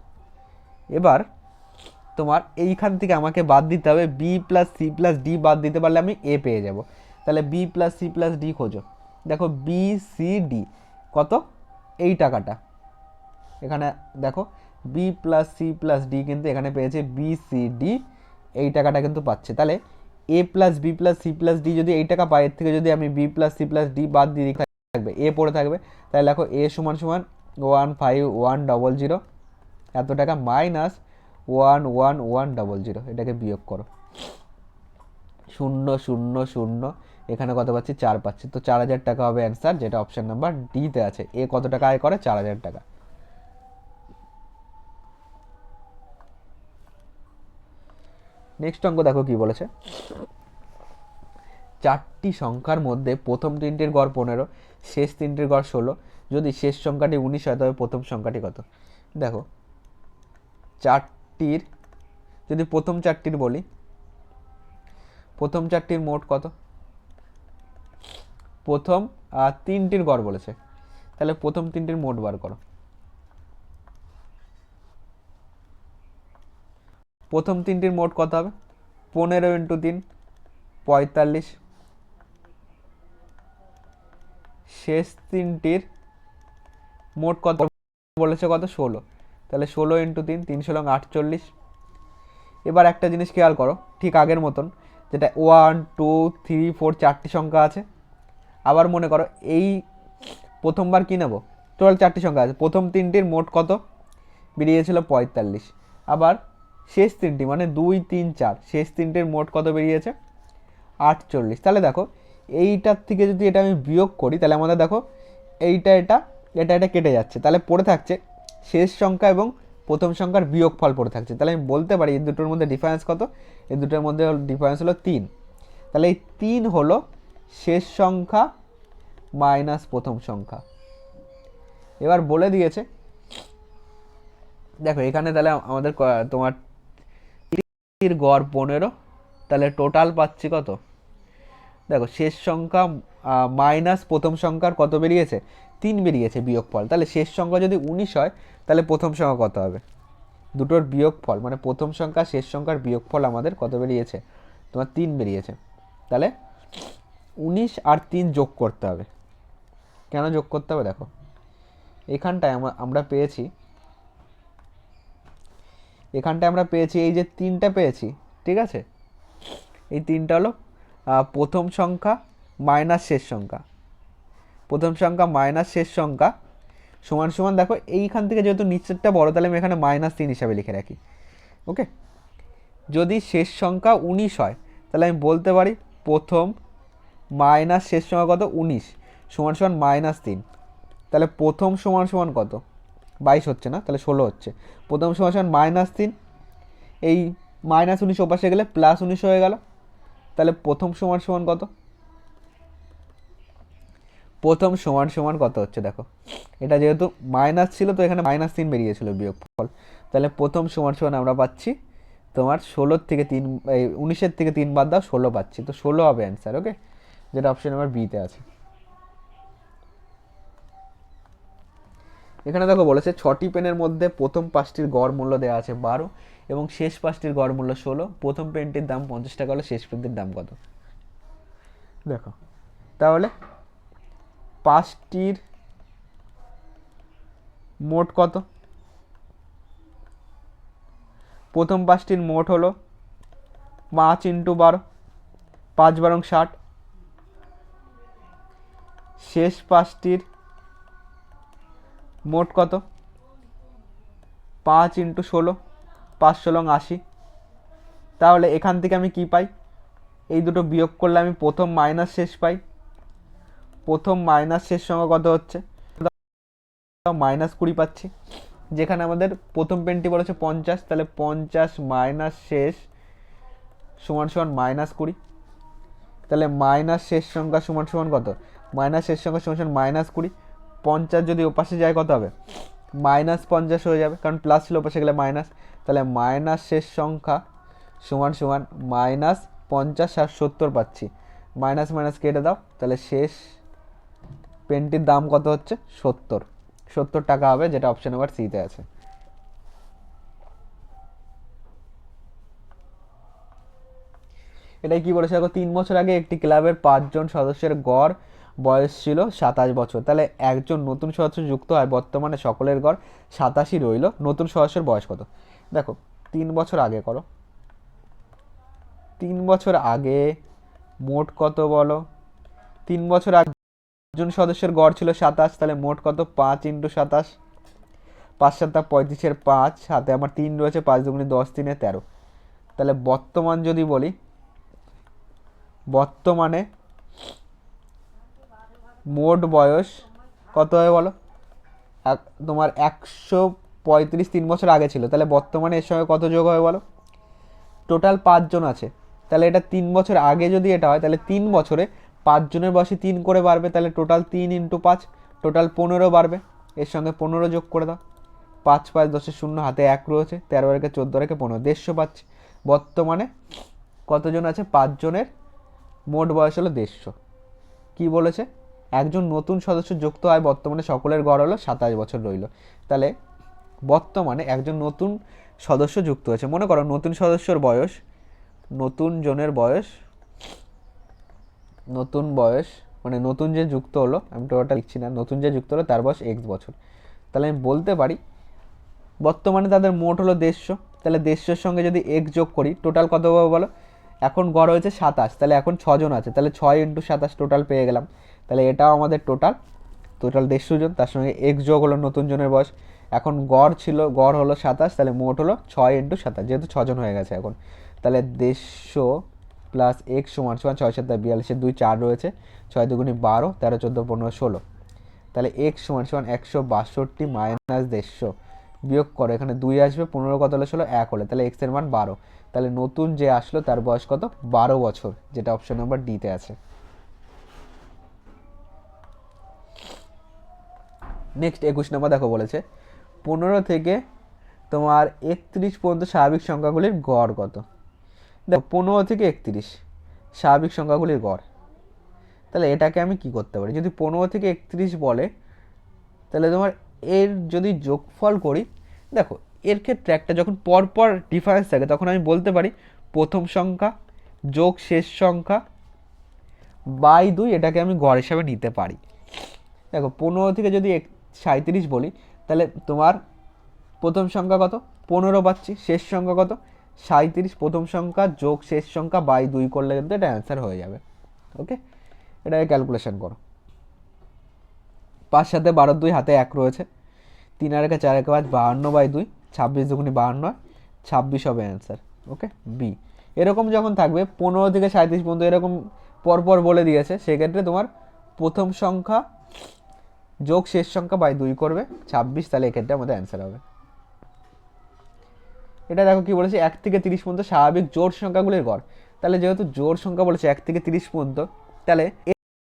Speaker 1: এবার তোমার এইখান থেকে আমাকে বাদ দিতে হবে B plus C plus D, বাদ দিতে পারলে আমি এ পেয়ে যাব। তাহলে B plus C plus D খোঁজো। দেখো বি সি ডি কত? এই টাকাটা এখানে দেখো, B plus C plus D কিন্তু এখানে পেয়েছে বি সি ডি, এই টাকাটা কিন্তু পাচ্ছে। তাহলে A plus B plus C plus D যদি এই টাকা পাই, এর থেকে যদি আমি B plus C plus D বাদ দিয়ে থাকবে এ পড়ে থাকবে, তাহলে দেখো এ সমান সমান 15,100, এত টাকা মাইনাস 11,100, এটাকে বিয়োগ করো, 0 0 0, এখানে কত পাচ্ছি? 4 পাচ্ছি। তো 4000 টাকা হবে অ্যান্সার, যেটা অপশন নাম্বার ডিতে আছে। এ কত টাকা আয় করে? 4000 টাকা। নেক্সট অঙ্ক দেখো কি বলেছে, 4টি সংখ্যার মধ্যে প্রথম 3টির গড় 15, শেষ 3টির গড় 16, যদি শেষ সংখ্যাটি 19 হয় তবে প্রথম সংখ্যাটি কত? দেখো 4টির, যদি প্রথম 4টির বলি, প্রথম 4টির মোট কত? প্রথম 3টির গড় বলেছে, তাহলে প্রথম 3টির মোট বার করো। প্রথম 3টির মোট কত হবে? 15 ইন্টু 3 45, শেষ 3টির মোট কত বলেছে? কত? 16, তাহলে 16 ইন্টু 3, 3 16 48। এবার একটা জিনিস খেয়াল করো, ঠিক আগের মতন, যেটা 1 2 3 4 4টি সংখ্যা আছে। আবার মনে করো এই প্রথমবার কি নেব? টোটাল 4টি সংখ্যা আছে, প্রথম 3টির মোট কত বেরিয়েছিল? 45। আবার শেষ 3টি মানে 2 3 4, শেষ 3টির মোট কত বেরিয়েছে? 48। তাহলে দেখো এইটার থেকে যদি এটা আমি বিয়োগ করি, তাহলে আমাদের দেখো এইটা এটা এটা এটা কেটে যাচ্ছে, তাহলে পড়ে থাকছে শেষ সংখ্যা এবং প্রথম সংখ্যার বিয়োগফল পড়ে থাকছে। তাহলে আমি বলতে পারি এই দুটোর মধ্যে ডিফারেন্স কত? এই দুটোর মধ্যে ডিফারেন্স হলো 3। তাহলে এই 3 হলো শেষ সংখ্যা মাইনাস প্রথম সংখ্যা। এবার বলে দিয়েছে, দেখো এখানে তাহলে আমাদের তোমার গড় 15, তাহলে টোটাল পাচ্ছি কত? দেখো শেষ সংখ্যা মাইনাস প্রথম সংখ্যার কত বেরিয়েছে? 3 বেরিয়েছে বিয়োগফল। তাহলে শেষ সংখ্যা যদি 19 হয়, তাহলে প্রথম সংখ্যা কত হবে? দুটোর বিয়োগফল মানে প্রথম সংখ্যা শেষ সংখ্যার বিয়োগফল আমাদের কত বেরিয়েছে? তোমার 3 বেরিয়েছে। তাহলে 19 আর 3 যোগ করতে হবে। কেন যোগ করতে হবে? দেখো এখানটায় আমরা পেয়েছি, এখানটায় আমরা পেয়েছি এই যে 3টা পেয়েছি, ঠিক আছে? এই 3টা হলো প্রথম সংখ্যা মাইনাস শেষ সংখ্যা, প্রথম সংখ্যা মাইনাস শেষ সংখ্যা সমান সমান, দেখো এইখান থেকে যেহেতু নিচেরটা বড় তাহলে আমি এখানে -3 হিসাবে লিখে রাখি। ওকে, যদি শেষ সংখ্যা 19 হয় তাহলে আমি বলতে পারি প্রথম মাইনাস শেষ সংখ্যা কত 19 সমান সমান -3। তাহলে প্রথম সমান সমান কত, 22 হচ্ছে না, তাহলে 16 হচ্ছে। প্রথম সমান সমান -3, এই -19 ওপাশে গেলে +19 হয়ে গেল। তাহলে প্রথম সমান সমান কত, প্রথম সমান সমান কত হচ্ছে, দেখো এটা যেহেতু মাইনাস ছিল তো এখানে -3 বেরিয়েছিল বিয়োগফল, তাহলে প্রথম সমান সমান আমরা পাচ্ছি তোমার 16 থেকে 3, 19-এর থেকে 3 বাদ দাও 16 পাচ্ছি, তো 16 হবে অ্যান্সার। ওকে, যেটা অপশন নাম্বার বিতে আছে। এখানে দেখো বলেছে 6টি পেনের মধ্যে প্রথম 5টির গড় মূল্য দেওয়া আছে 12 এবং শেষ 5টির গড় মূল্য 16, প্রথম পেনটির দাম 50 টাকা হলে শেষ পেনটির দাম কত? দেখো তাহলে 5টির মোট কত, প্রথম 5টির মোট হলো 5 × 12, 5 × 12 = 60, শেষ 5টির মোট কত, 5 × 16, 5 × 16 = 80। তাহলে এখান থেকে আমি কি পাই, এই দুটো বিয়োগ করলে আমি প্রথম মাইনাস শেষ পাই। প্রথম মাইনাস শেষ সংখ্যা কত হচ্ছে, -20 পাচ্ছি, যেখানে আমাদের প্রথম পেনটি বলেছে 50, তাহলে 50 মাইনাস শেষ সমান সমান -20। তাহলে মাইনাস শেষ সংখ্যা সমান সমান কত, মাইনাস শেষ সংখ্যা সমান সমান -20। 50 যদি ওপাশে যায় কত হবে, -50 হয়ে যাবে, কারণ প্লাস ছিল ওপাশে গেলে মাইনাস। তাহলে মাইনাস শেষ সংখ্যা সমান সমান -50 আর 70 পাচ্ছি, মাইনাস মাইনাস কেটে দাও, তাহলে শেষ পেনটির দাম কত হচ্ছে 70 টাকা হবে, যেটা অপশন নাম্বার সিতে আছে। এটাই কি বলেছে দেখো, 3 বছর আগে একটি ক্লাবের 5 জন সদস্যের গড় বয়স ছিল 27 বছর, তাহলে একজন নতুন সদস্য যুক্ত হয়, বর্তমানে সকলের গড় 87 রইল, নতুন সদস্যের বয়স কত? দেখো 3 বছর আগে করো, 3 বছর আগে মোট কত বলো, 3 বছর আগে একজন সদস্যের গড় ছিল 27, তাহলে মোট কত, 5 × 27, 5 × 7 = 35, 5 হাতে আমার 3 রয়েছে, 5 × 2 = 10, 3 × 13। তাহলে বর্তমান যদি বলি, বর্তমানে মোট বয়স কত হবে বলো, তোমার 135 3 বছর আগে ছিল, তাহলে বর্তমানে এর সঙ্গে কত যোগ হবে বলো, টোটাল 5 জন আছে, তাহলে এটা 3 বছর আগে যদি এটা হয় তাহলে 3 বছরে 5 জনের বয়সে 3 করে বাড়বে, তাহলে টোটাল 3 × 5 টোটাল 15 বাড়বে, এর সঙ্গে 15 যোগ করে দাও, 5 5 10 0 হাতে 1 রয়েছে, 13 রেখে 14 রেখে 15, 150 পাচ্ছে। বর্তমানে কতজন আছে, 5 জনের মোট বয়স হলো 150। কি বলেছে, একজন নতুন সদস্য যুক্ত হয়, বর্তমানে সকলের গড় হলো 27 বছর রইল। তাহলে বর্তমানে একজন নতুন সদস্য যুক্ত হয়েছে, মনে করো নতুন সদস্যর বয়স, নতুন জনের বয়স, নতুন বয়স মানে নতুন যে যুক্ত হলো, আমি তো ওটা লিখছি না, নতুন যে যুক্ত হলো তার বয়স x বছর। তাহলে আমি বলতে পারি বর্তমানে তাদের মোট হলো 150, তাহলে 150-এর সঙ্গে যদি x যোগ করি টোটাল কত হবে বলো, এখন গড় হয়েছে 27, তাহলে এখন 6 জন আছে, তাহলে 6 × 27 টোটাল পেয়ে গেলাম, তাহলে এটাও আমাদের টোটাল 150 জন, তার সঙ্গে x যোগ হলো নতুন জনের বয়স, এখন গড় হলো 27, তাহলে মোট হলো 6 × 27, যেহেতু 6 জন হয়ে গেছে এখন, তাহলে 150 প্লাস x সমান সমান 6 7 42, 2 4 রয়েছে, 6 2 × 12, 13 14 15 16, তাহলে x সমান সমান 162 মাইনাস 150 বিয়োগ করো, এখানে 2 আসবে, 15 কত হলে 16, 1 হলে, তাহলে x এর মান 12, তাহলে নতুন যে আসলো তার বয়স কত, 12 বছর, যেটা অপশন নাম্বার ডিতে আছে। নেক্সট 21 নম্বর দেখো বলেছে 15 থেকে তোমার 31 পর্যন্ত স্বাভাবিক সংখ্যাগুলির গড় কত? দেখো 15 থেকে 31 স্বাভাবিক সংখ্যাগুলির গড়, তাহলে এটাকে আমি কি করতে পারি, যদি 15 থেকে 31 বলে তাহলে তোমার এর যদি যোগফল করি, দেখো এর ক্ষেত্রে একটা যখন পরপর ডিফারেন্স থাকে তখন আমি বলতে পারি প্রথম সংখ্যা যোগ শেষ সংখ্যা বাই 2, এটাকে আমি গড় হিসাবে নিতে পারি। দেখো 15 থেকে যদি 37 বলি তাহলে তোমার প্রথম সংখ্যা কত 15 পাচ্ছি, শেষ সংখ্যা কত 37 প্রথম সংখ্যা যোগ শেষ সংখ্যা বাই 2 করলে কিন্তু এটা অ্যান্সার হয়ে যাবে। ওকে, এটাকে ক্যালকুলেশন করো। 5 সাথে 12, 2 হাতে 1 রয়েছে, 3 আর 1 4 1 5, 52 বাই 2, 26 দুগুণি 52, 26 হবে অ্যান্সার। ওকে, বি। এরকম যখন থাকবে 15 থেকে 37 পর্যন্ত এরকম পরপর বলে দিয়েছে, সেক্ষেত্রে তোমার প্রথম সংখ্যা যোগ শেষ সংখ্যা বাই 2 করবে 26, তাহলে এক্ষেত্রে আমাদের অ্যান্সার হবে। এটা দেখো কি বলেছে, 1 থেকে 30 পর্যন্ত স্বাভাবিক জোড় সংখ্যাগুলির গড়। তাহলে যেহেতু জোড় সংখ্যা বলেছে 1 থেকে 30 পর্যন্ত, তাহলে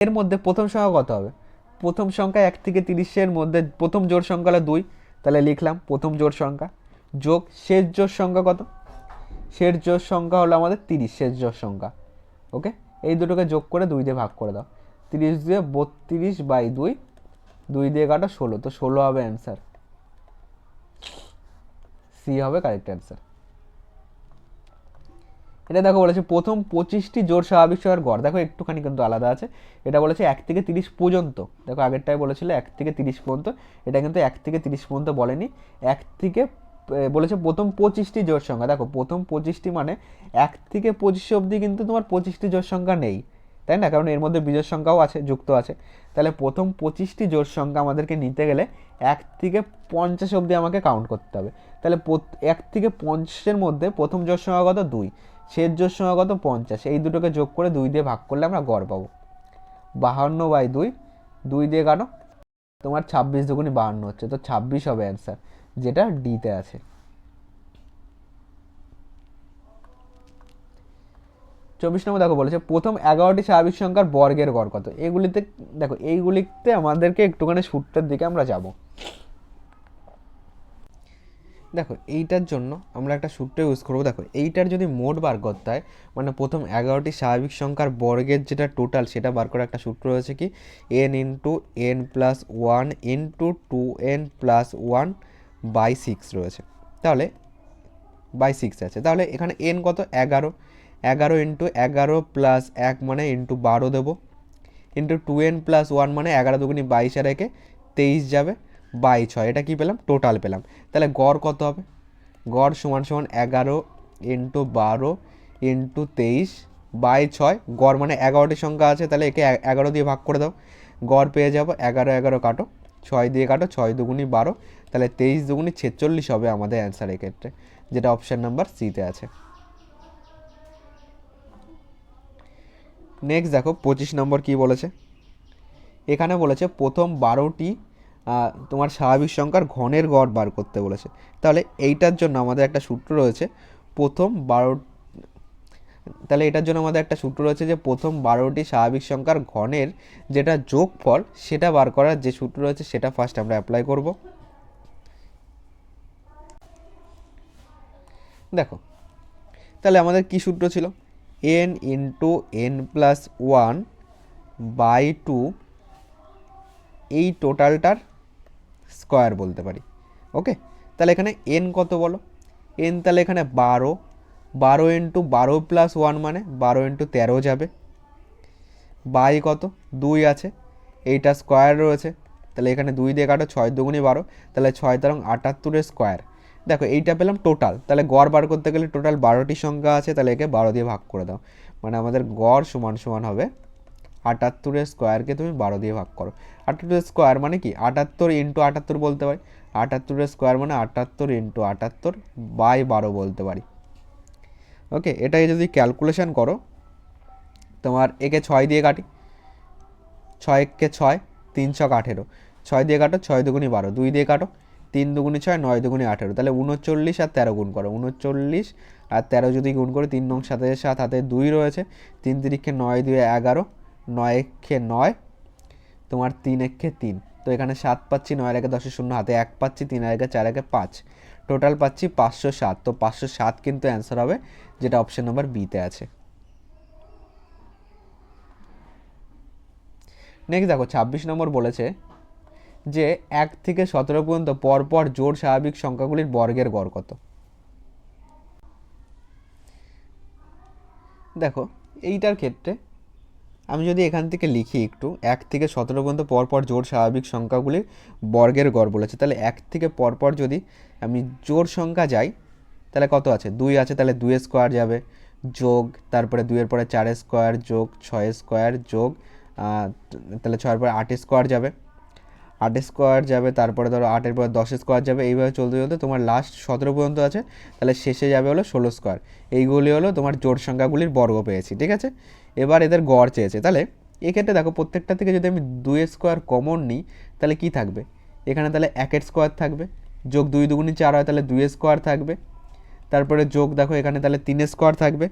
Speaker 1: এর মধ্যে প্রথম সংখ্যা কত হবে? প্রথম সংখ্যা 1 থেকে 30-এর মধ্যে প্রথম জোড় সংখ্যা হলো 2, তাহলে লিখলাম প্রথম জোড় সংখ্যা, যোগ শেষ জোড় সংখ্যা কত? শেষ জোড় সংখ্যা হলো আমাদের 30, শেষ জোড় সংখ্যা। ওকে, এই দুটোকে যোগ করে 2 দিয়ে ভাগ করে দাও, 30 দিয়ে 32 বাই 2, 2 দিয়ে কাটো 16, তো 16 হবে অ্যান্সার। সি হবে কারেক্ট অ্যান্সার। এটা দেখো বলেছে প্রথম 25টি জোড় স্বাভাবিক সংখ্যার গড়। দেখো একটুখানি কিন্তু আলাদা আছে, এটা বলেছে 1 থেকে 30 পর্যন্ত। দেখো আগেরটাই বলেছিল 1 থেকে 30 পর্যন্ত, এটা কিন্তু 1 থেকে 30 পর্যন্ত বলেনি, 1 থেকে বলেছে প্রথম 25টি জোড় সংখ্যা। দেখো প্রথম 25টি মানে 1 থেকে 25 অবধি কিন্তু তোমার 25টি জোড় সংখ্যা নেই, তাই না? কারণ এর মধ্যে বিজোড় সংখ্যাও আছে, যুক্ত আছে। তাহলে প্রথম 25টি জোড় সংখ্যা আমাদেরকে নিতে গেলে 1 থেকে 50 অবধি আমাকে কাউন্ট করতে হবে। তাহলে 1 থেকে 50-এর মধ্যে প্রথম জোড় সংখ্যা কত? 2, শেষ জোড় সংখ্যা কত? 50। এই দুটোকে যোগ করে 2 দিয়ে ভাগ করলে আমরা গড় পাবো 52 বাই 2, 2 দিয়ে কাটো, তোমার 26 দুগুণি 52 হচ্ছে, তো 26 হবে অ্যান্সার, যেটা ডিতে আছে। 24 নম্বর দেখো বলেছে প্রথম 11টি স্বাভাবিক সংখ্যার বর্গের গড় কত? এগুলিতে দেখো, এইগুলিতে আমাদেরকে একটুখানি সূত্রের দিকে আমরা যাব। দেখো এইটার জন্য আমরা একটা সূত্র ইউজ করবো। দেখো এইটার যদি মোট বার করতে হয়, মানে প্রথম 11টি স্বাভাবিক সংখ্যার বর্গের যেটা টোটাল, সেটা বার করার একটা সূত্র রয়েছে কি, n × n+1 × 2n+1 বাই 6 রয়েছে। তাহলে বাই 6 আছে, তাহলে এখানে n কত? 11, 11 × 11 + 1 মানে × 12 দেবো, × 2n+1 মানে 11 দুগুণি 22 আর 1 23 যাবে, বাই 6। এটা কি পেলাম? টোটাল পেলাম। তাহলে গড় কত হবে? গড় সমান সমান 11 × 12 × 23 বাই 6। গড় মানে 11টি সংখ্যা আছে, তাহলে একে 11 দিয়ে ভাগ করে দাও, গড় পেয়ে যাবো 11, 11 কাটো, 6 দিয়ে কাটো, 6 দুগুণি 12, তাহলে 23 দুগুণি 46 হবে আমাদের অ্যান্সার এক্ষেত্রে, যেটা অপশান নাম্বার সিতে আছে। নেক্সট দেখো 25 নম্বর কি বলেছে, এখানে বলেছে প্রথম 12টি তোমার স্বাভাবিক সংখ্যার ঘনের গড় বার করতে বলেছে। তাহলে এইটার জন্য আমাদের একটা সূত্র রয়েছে, প্রথম 12, তাহলে এটার জন্য আমাদের একটা সূত্র রয়েছে যে প্রথম 12টি স্বাভাবিক সংখ্যার ঘনের যেটা যোগফল, সেটা বার করার যে সূত্র রয়েছে সেটা ফার্স্ট আমরা অ্যাপ্লাই করব। দেখো তাহলে আমাদের কি সূত্র ছিল, n × n+1 বাই 2, এই টোটালটার স্কোয়ার বলতে পারি। ওকে, তাহলে এখানে n কত বলো? n তাহলে এখানে 12, 12 × 12+1 মানে 12 × 13 যাবে, বাই কত? 2 আছে, এইটা স্কোয়ার রয়েছে, তাহলে এখানে 2 দিয়ে কাটো, 6 দুগুণি 12, তাহলে 6 তেরং 78 স্কোয়ার। দেখো এইটা পেলাম টোটাল, তাহলে গড় বার করতে গেলে টোটাল 12টি সংখ্যা আছে, তাহলে একে 12 দিয়ে ভাগ করে দাও, মানে আমাদের গড় সমান সমান হবে 78 স্কোয়ারকে তুমি 12 দিয়ে ভাগ করো। 78 স্কোয়ার মানে কি? 78 × 78 বলতে পারি, 78 স্কোয়ার মানে 78 × 78 বাই 12 বলতে পারি। ওকে, এটাই যদি ক্যালকুলেশন করো, তোমার একে 6 দিয়ে কাটি, 6 × 6 3 × 18, 6 দিয়ে কাটো, 6 দুগুণি 12, 2 দিয়ে কাটো, 3 দুগুণি 6, 9 দুগুণি 18, তাহলে 39 আর 13 গুণ করো, 39 আর 13 যদি গুণ করে 3 নং 7 7 হাতে 2 রয়েছে, 3 তিরিখে 9 2 11, 9 একে 9, তোমার 3 একে 3, তো এখানে 7 পাচ্ছি, 9 একে 10 শূন্য, হাতে 1 পাচ্ছি, 3 একে 4 একে 5, টোটাল পাচ্ছি 507। তো 507 কিন্তু অ্যান্সার হবে, যেটা অপশন নাম্বার বিতে আছে। নেক্সট দেখো 26 নম্বর বলেছে যে 1 থেকে 17 পর্যন্ত পরপর জোড় স্বাভাবিক সংখ্যাগুলির বর্গের গড় কত? দেখো এইটার ক্ষেত্রে আমি যদি এখান থেকে লিখি একটু, 1 থেকে 17 পর্যন্ত পরপর জোড় স্বাভাবিক সংখ্যাগুলির বর্গের গড় বলেছে, তাহলে 1 থেকে পরপর যদি আমি জোড় সংখ্যা যাই, তাহলে কত আছে 2 আছে, তাহলে 2 স্কোয়ার যাবে, যোগ তারপরে 2-এর পরে 4 স্কোয়ার, যোগ 6 স্কোয়ার, যোগ তাহলে 6-এর পরে 8 স্কোয়ার যাবে, 8 স্কোয়ার যাবে, তারপরে ধরো 8-এর পরে 10 স্কোয়ার যাবে, এইভাবে চলতে চলতে তোমার লাস্ট 17 পর্যন্ত আছে। তাহলে শেষে যাবে হলো 16 স্কোয়ার। এইগুলি হলো তোমার জোড় সংখ্যাগুলির বর্গ পেয়েছি, ঠিক আছে। এবার এদের গড় চেয়েছে। তাহলে এক্ষেত্রে দেখো প্রত্যেকটা থেকে যদি আমি 2 স্কোয়ার কমন নিই তাহলে কি থাকবে এখানে, তাহলে 1 স্কোয়ার থাকবে, যোগ 2 দুগুণি 4 হয় তাহলে 2 স্কোয়ার থাকবে, তারপরে যোগ দেখো এখানে তাহলে 3 স্কোয়ার থাকবে।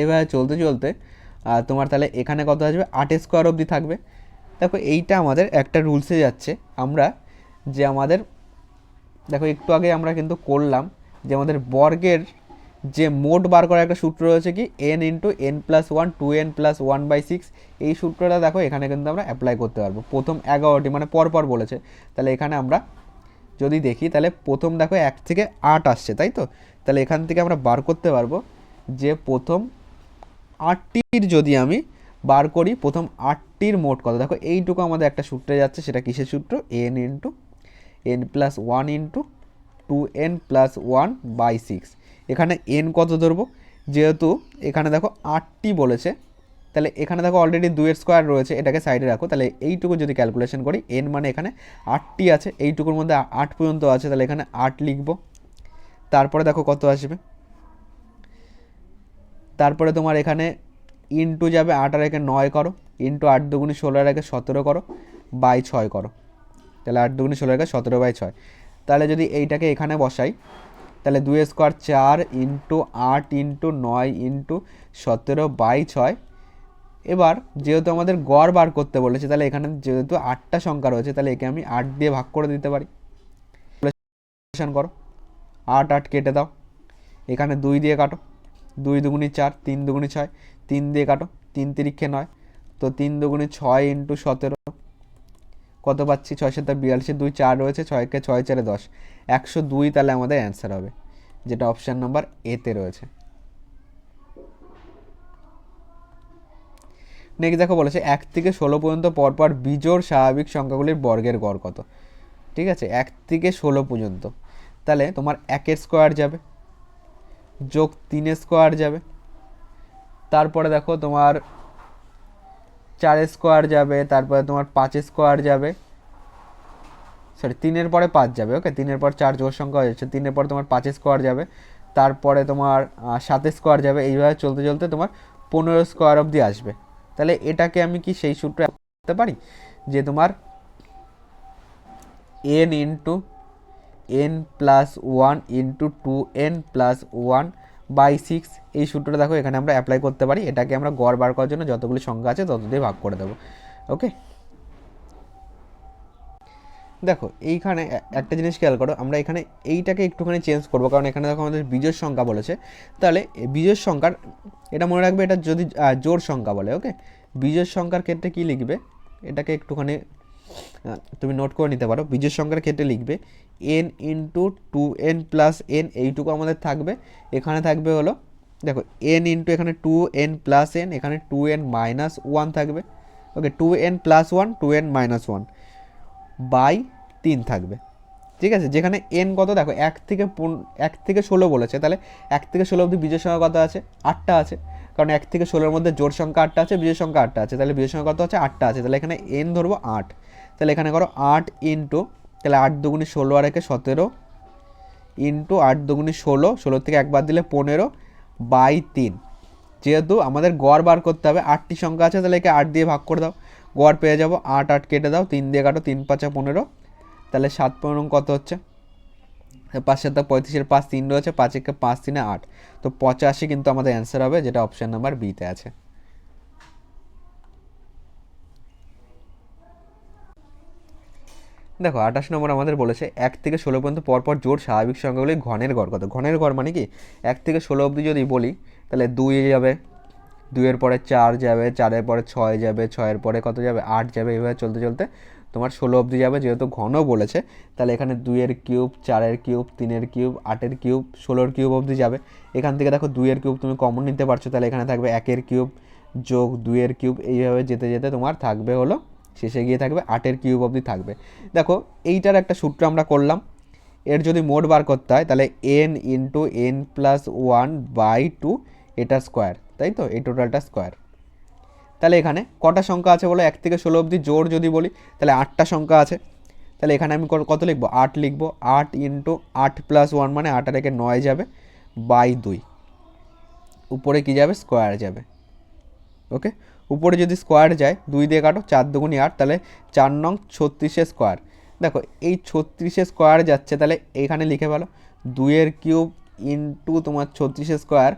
Speaker 1: এভাবে চলতে চলতে তোমার তাহলে এখানে কত আসবে 8 স্কোয়ার অবধি থাকবে। দেখো এইটা আমাদের একটা রুলসে যাচ্ছে, আমরা যে আমাদের দেখো একটু আগে আমরা কিন্তু করলাম যে আমাদের বর্গের যে মোট বার করার একটা সূত্র রয়েছে কি n into n plus one 2n+1/6। এই সূত্রটা দেখো এখানে কিন্তু আমরা অ্যাপ্লাই করতে পারবো। প্রথম 11টি মানে পরপর বলেছে, তাহলে এখানে আমরা যদি দেখি তাহলে প্রথম দেখো 1 থেকে 8 আসছে, তাই তো। তাহলে এখান থেকে আমরা বার করতে পারবো যে প্রথম 8টির যদি আমি বার করি, প্রথম 8টির মোট কত, দেখো এইটুকু আমাদের একটা সূত্রে যাচ্ছে, সেটা কিসের সূত্র, n into n+1 into 2n+1/6। এখানে n কত ধরবো, যেহেতু এখানে দেখো 8টি বলেছে, তাহলে এখানে দেখো অলরেডি 2 স্কোয়ার রয়েছে, এটাকে সাইডে রাখো। তাহলে এইটুকু যদি ক্যালকুলেশন করি, n মানে এখানে 8টি আছে, এইটুকুর মধ্যে 8 পর্যন্ত আছে, তাহলে এখানে 8 লিখবো। তারপরে দেখো কত আসবে, তারপরে তোমার এখানে ইন্টু যাবে 8 আর একে 9 করো, ইন্টু 8 দুগুণি 16 আর একে 17 করো, বাই 6 করো। তাহলে 8 দুগুণি 16 একে 17/6। তাহলে যদি এইটাকে এখানে বসাই তাহলে 2 স্কোয়ার 4 ইন্টু 8 ইন্টু 9 ইন্টু 17/6। এবার যেহেতু আমাদের গড় বার করতে বলেছে, তাহলে এখানে যেহেতু 8টা সংখ্যা রয়েছে, তাহলে একে আমি 8 দিয়ে ভাগ করে দিতে পারি। করো 8 8 কেটে দাও, এখানে 2 দিয়ে কাটো, 2 দুগুণি 4, 3 দুগুণি 6, 3 দিয়ে কাটো, 3 তিরিক্ষে 9, তো 3 দুগুণি 6 ইন্টু 17 কত পাচ্ছি, 6 7 42, 2 4 রয়েছে, 6কে 6 4 10, 102 তাহলে আমাদের অ্যান্সার হবে, যেটা অপশান নাম্বার এতে রয়েছে। নেক্সট দেখো বলেছে 1 থেকে 16 পর্যন্ত পরপর বিজোড় স্বাভাবিক সংখ্যাগুলির বর্গের গড় কত। ঠিক আছে, 1 থেকে 16 পর্যন্ত, তাহলে তোমার 1 স্কোয়ার যাবে, যোগ 3 স্কোয়ার যাবে, তারপরে দেখো তোমার 4 স্কোয়ার যাবে, তারপরে তোমার 5 স্কোয়ার যাবে, সরি 3-এর পরে 5 যাবে, ওকে 3-এর পর 4 জোড় সংখ্যা হয়ে যাচ্ছে, 3-এর পর তোমার 5 স্কোয়ার যাবে, তারপরে তোমার 7 স্কোয়ার যাবে, এইভাবে চলতে চলতে তোমার 15 স্কোয়ার অবধি আসবে। তাহলে এটাকে আমি কি সেই সূত্রে করতে পারি যে তোমার n into n+1 into 2n+1/6, এই সূত্রটা দেখো এখানে আমরা অ্যাপ্লাই করতে পারি। এটাকে আমরা গড় বার করার জন্য যতগুলি সংখ্যা আছে তত দিয়ে ভাগ করে দেবো, ওকে। দেখো এইখানে একটা জিনিস খেয়াল করো, আমরা এখানে এইটাকে একটুখানি চেঞ্জ করবো, কারণ এখানে দেখো আমাদের বিজোড় সংখ্যা বলেছে। তাহলে বিজোড় সংখ্যার এটা মনে রাখবে, এটা যদি জোড় সংখ্যা বলে, ওকে, বিজোড় সংখ্যার ক্ষেত্রে কি লিখবে, এটাকে একটুখানি তুমি নোট করে নিতে পারো। বিজোড় সংখ্যার ক্ষেত্রে লিখবে n ইন্টু 2n+n, এইটুকু আমাদের থাকবে। এখানে থাকবে হলো দেখো n ইন্টু এখানে 2n+n, এখানে 2n-1 থাকবে, ওকে, 2n+1 2n-1 বাই 3 থাকবে। ঠিক আছে, যেখানে n কত দেখো 1 থেকে 16 বলেছে, তাহলে 1 থেকে 16 অবধি বিজোড় সংখ্যা কত আছে, 8টা আছে, কারণ 1 থেকে 16-এর মধ্যে জোড় সংখ্যা 8টা আছে, বিজোড় সংখ্যা 8টা আছে, তাহলে বিজোড় সংখ্যা কত আছে, 8টা আছে, তাহলে এখানে n ধরবো 8। তাহলে এখানে করো 8 ইন্টু, তাহলে 8 দুগুণি 16 আর একে 17 ইন্টু 8 দুগুণি 16, 16 থেকে একবার দিলে 15/3। যেহেতু আমাদের গড় বার করতে হবে, 8টি সংখ্যা আছে, তাহলে একে 8 দিয়ে ভাগ করে দাও, গড় পেয়ে যাবো 8 8 কেটে দাও, 3 দিয়ে কাটো, 3 5 15, তাহলে 7 15 কত হচ্ছে, 5 7 35, 5 3 রয়েছে, 5 1 5 3 8, তো 85 কিন্তু আমাদের অ্যান্সার হবে, যেটা অপশান নাম্বার বিতে আছে। দেখো 28 নম্বর আমাদের বলেছে 1 থেকে 16 পর্যন্ত পরপর জোড় স্বাভাবিক সংখ্যাগুলি ঘনের গড় কত। ঘনের গড় মানে কি, 1 থেকে 16 অবধি যদি বলি তাহলে 2 যাবে, 2-এর পরে 4 যাবে, 4-এর পরে 6 যাবে, 6-এর পরে কত যাবে, 8 যাবে, এইভাবে চলতে চলতে তোমার 16 অবধি যাবে। যেহেতু ঘন বলেছে, তাহলে এখানে 2-এর কিউব, 4-এর কিউব, 3-এর কিউব, 8-এর কিউব, 16-এর কিউব অবধি যাবে। এখান থেকে দেখো 2-এর কিউব তুমি কমন নিতে পারছো, তাহলে এখানে থাকবে 1-এর কিউব যোগ 2-এর কিউব, এইভাবে যেতে যেতে তোমার থাকবে হলো শেষে গিয়ে থাকবে 8-এর কিউব অবধি থাকবে। দেখো এইটার একটা সূত্র আমরা করলাম, এর যদি মোড বার করতে হয় তাহলে n ইন্টু n+1/2 এটা স্কোয়ার, তাই তো, এই টোটালটা স্কোয়ার। তাহলে এখানে কটা সংখ্যা আছে বলো, 1 থেকে 16 অবধি জোড় যদি বলি তাহলে 8টা সংখ্যা আছে। তাহলে এখানে আমি কত লিখবো, 8 লিখবো। 8 ইন্টু 8+1 মানে 8 থেকে 9 যাবে বাই 2, উপরে কি যাবে, স্কোয়ার যাবে। ওকে, উপরে যদি স্কোয়ার যায় 2 দিয়ে কাটো, 4 দুগুণি 8, তাহলে 4 নং 36 স্কোয়ার। দেখো এই 36 স্কোয়ার যাচ্ছে, তাহলে এইখানে লিখে ফেলো 2 কিউব ইন্টু তোমার 36 স্কোয়ার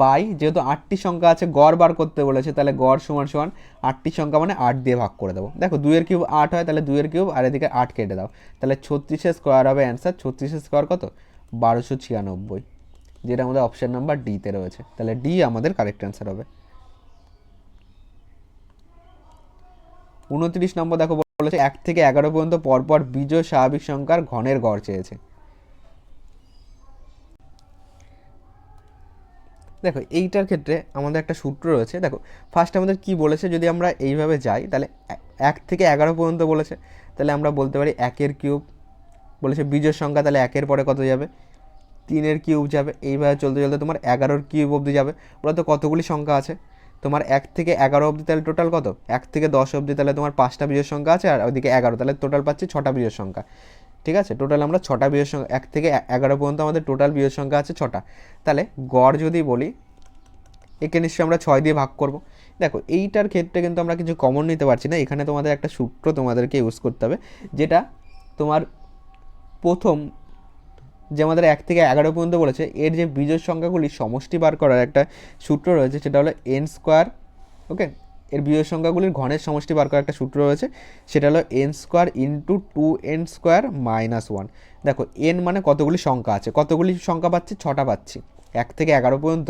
Speaker 1: বাই, যেহেতু 8টি সংখ্যা আছে গড় বার করতে বলেছে, তাহলে গড় সমান সমান 8টি সংখ্যা মানে 8 দিয়ে ভাগ করে দেবো। দেখো 2 কিউব 8 হয়, তাহলে 2 কিউব আর এদিকে 8 কেটে দাও, তাহলে 36 স্কোয়ার হবে অ্যান্সার। 36 স্কোয়ার কত, 1296, যেটা আমাদের অপশান নাম্বার ডিতে রয়েছে। তাহলে ডি আমাদের কারেক্ট অ্যান্সার হবে। 29 নম্বর দেখো বলেছে 1 থেকে 11 পর্যন্ত পরপর বিজোড় স্বাভাবিক সংখ্যার ঘনের গড় চেয়েছে। দেখো এইটার ক্ষেত্রে আমাদের একটা সূত্র রয়েছে। দেখো ফার্স্ট আমাদের কি বলেছে, যদি আমরা এইভাবে যাই তাহলে 1 থেকে 11 পর্যন্ত বলেছে, তাহলে আমরা বলতে পারি 1 কিউব, বলেছে বিজোড় সংখ্যা, তাহলে 1 পরে কত যাবে, 3 কিউব যাবে। এইভাবে চলতে চলতে তোমার 11 কিউব অবধি যাবে। বলতো কতগুলি সংখ্যা আছে তোমার 1 থেকে 11 অবধি, তাহলে টোটাল কত, 1 থেকে 10 অবধি, তাহলে তোমার 5টা বিজোড় সংখ্যা আছে আর ওইদিকে 11, তাহলে টোটাল পাচ্ছি 6টা বিজোড় সংখ্যা। ঠিক আছে, টোটাল আমরা 6টা বিজোড় সংখ্যা, 1 থেকে 11 পর্যন্ত আমাদের টোটাল বিজোড় সংখ্যা আছে 6টা। তাহলে গড় যদি বলি, একে নিশ্চয়ই আমরা 6 দিয়ে ভাগ করব। দেখো এইটার ক্ষেত্রে কিন্তু আমরা কিছু কমন নিতে পারছি না, এখানে তোমাদের একটা সূত্র তোমাদেরকে ইউজ করতে হবে, যেটা তোমার প্রথম যে আমাদের 1 থেকে 11 পর্যন্ত বলেছে, এর যে বিজোড় সংখ্যাগুলি সমষ্টি বার করার একটা সূত্র রয়েছে, সেটা হলো n স্কোয়ার। ওকে, এর বিজোড় সংখ্যাগুলির ঘনের সমষ্টি বার করার একটা সূত্র রয়েছে, সেটা হলো n square into 2n square minus 1। দেখো n মানে কতগুলি সংখ্যা আছে, কতগুলি সংখ্যা পাচ্ছি, 6টা পাচ্ছি। 1 থেকে 11 পর্যন্ত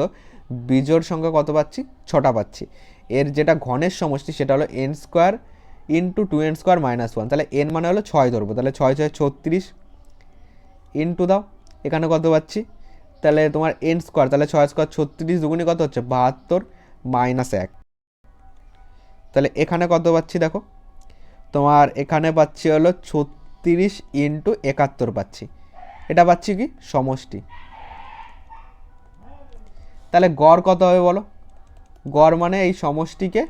Speaker 1: বিজোড় সংখ্যা কত পাচ্ছি, 6টা পাচ্ছি। এর যেটা ঘনের সমষ্টি সেটা হলো n square into 2n square minus 1, তাহলে n মানে হলো 6 ধরবো, তাহলে 6 6 36 ইন্টু দাও, এখানে কত পাচ্ছি, তাহলে তোমার n স্কোয়ার, তাহলে 6 স্কোয়ার 36 দুগুণে কত হচ্ছে, 72 মাইনাস 1, তাহলে এখানে কত পাচ্ছি, দেখো তোমার এখানে পাচ্ছি হলো 36 ইন্টু 71 পাচ্ছি। এটা পাচ্ছি কি, সমষ্টি। তাহলে গড় কত হবে বলো, গড় মানে এই সমষ্টিকে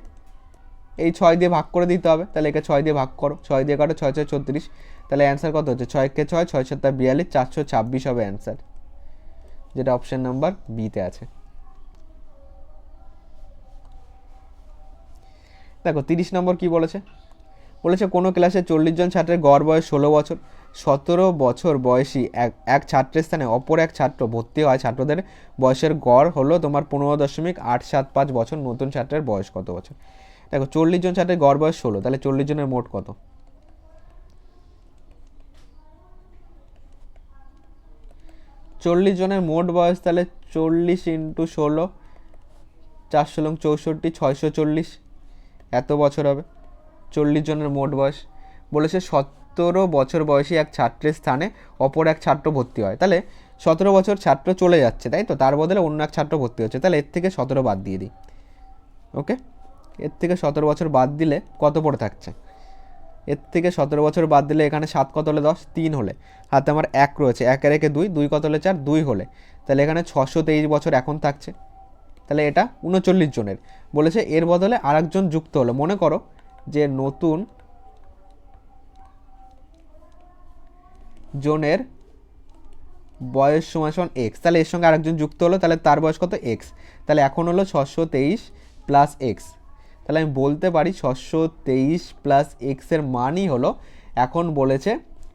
Speaker 1: এই 6 দিয়ে ভাগ করে দিতে হবে, তাহলে একে 6 দিয়ে ভাগ করো, 6 দিয়ে কাটো, 6 6 36, তাহলে অ্যান্সার কত হচ্ছে, 6 কে 6, 6 7 42, 426 হবে অ্যান্সার, যেটা অপশন নাম্বার বিতে আছে। দেখো 30 নম্বর কি বলেছে, বলেছে কোনো ক্লাসে 40 জন ছাত্রের গড় বয়স 16 বছর। 17 বছর বয়সী এক ছাত্রের স্থানে অপর এক ছাত্র ভর্তি হয়, ছাত্রদের বয়সের গড় হলো তোমার 15.875 বছর। নতুন ছাত্রের বয়স কত বছর। দেখো 40 জন ছাত্রের গড় বয়স 16, তাহলে 40 জনের মোট কত, 40 জনের মোট বয়স, তাহলে 40 ইন্টু 16, 4 16 64, 640 এত বছর হবে 40 জনের মোট বয়স। বলেছে 17 বছর বয়সী এক ছাত্রের স্থানে অপর এক ছাত্র ভর্তি হয়, তাহলে 17 বছর ছাত্র চলে যাচ্ছে, তাই তো, তার বদলে অন্য এক ছাত্র ভর্তি হচ্ছে, তাহলে এর থেকে 17 বাদ দিয়ে দিই। ওকে, এর থেকে 17 বছর বাদ দিলে কত পড়ে থাকছে, এর থেকে 17 বছর বাদ দিলে এখানে 7 কত হলে 10, 3 হলে, হাতে আমার 1 রয়েছে, 1 রেখে 2, 2 কত হলে 4, 2 হলে, তাহলে এখানে 623 বছর এখন থাকছে। তাহলে এটা 39 জনের। বলেছে এর বদলে আরেকজন যুক্ত হলো, মনে করো যে নতুন জনের বয়স সমান সমান এক্স, তাহলে এর সঙ্গে আরেকজন যুক্ত হলো, তাহলে তার বয়স কত, এক্স, তাহলে এখন হলো 623 প্লাস এক্স, তাহলে আমি বলতে পারি 623 প্লাস এক্সের মানই হলো, এখন বলেছে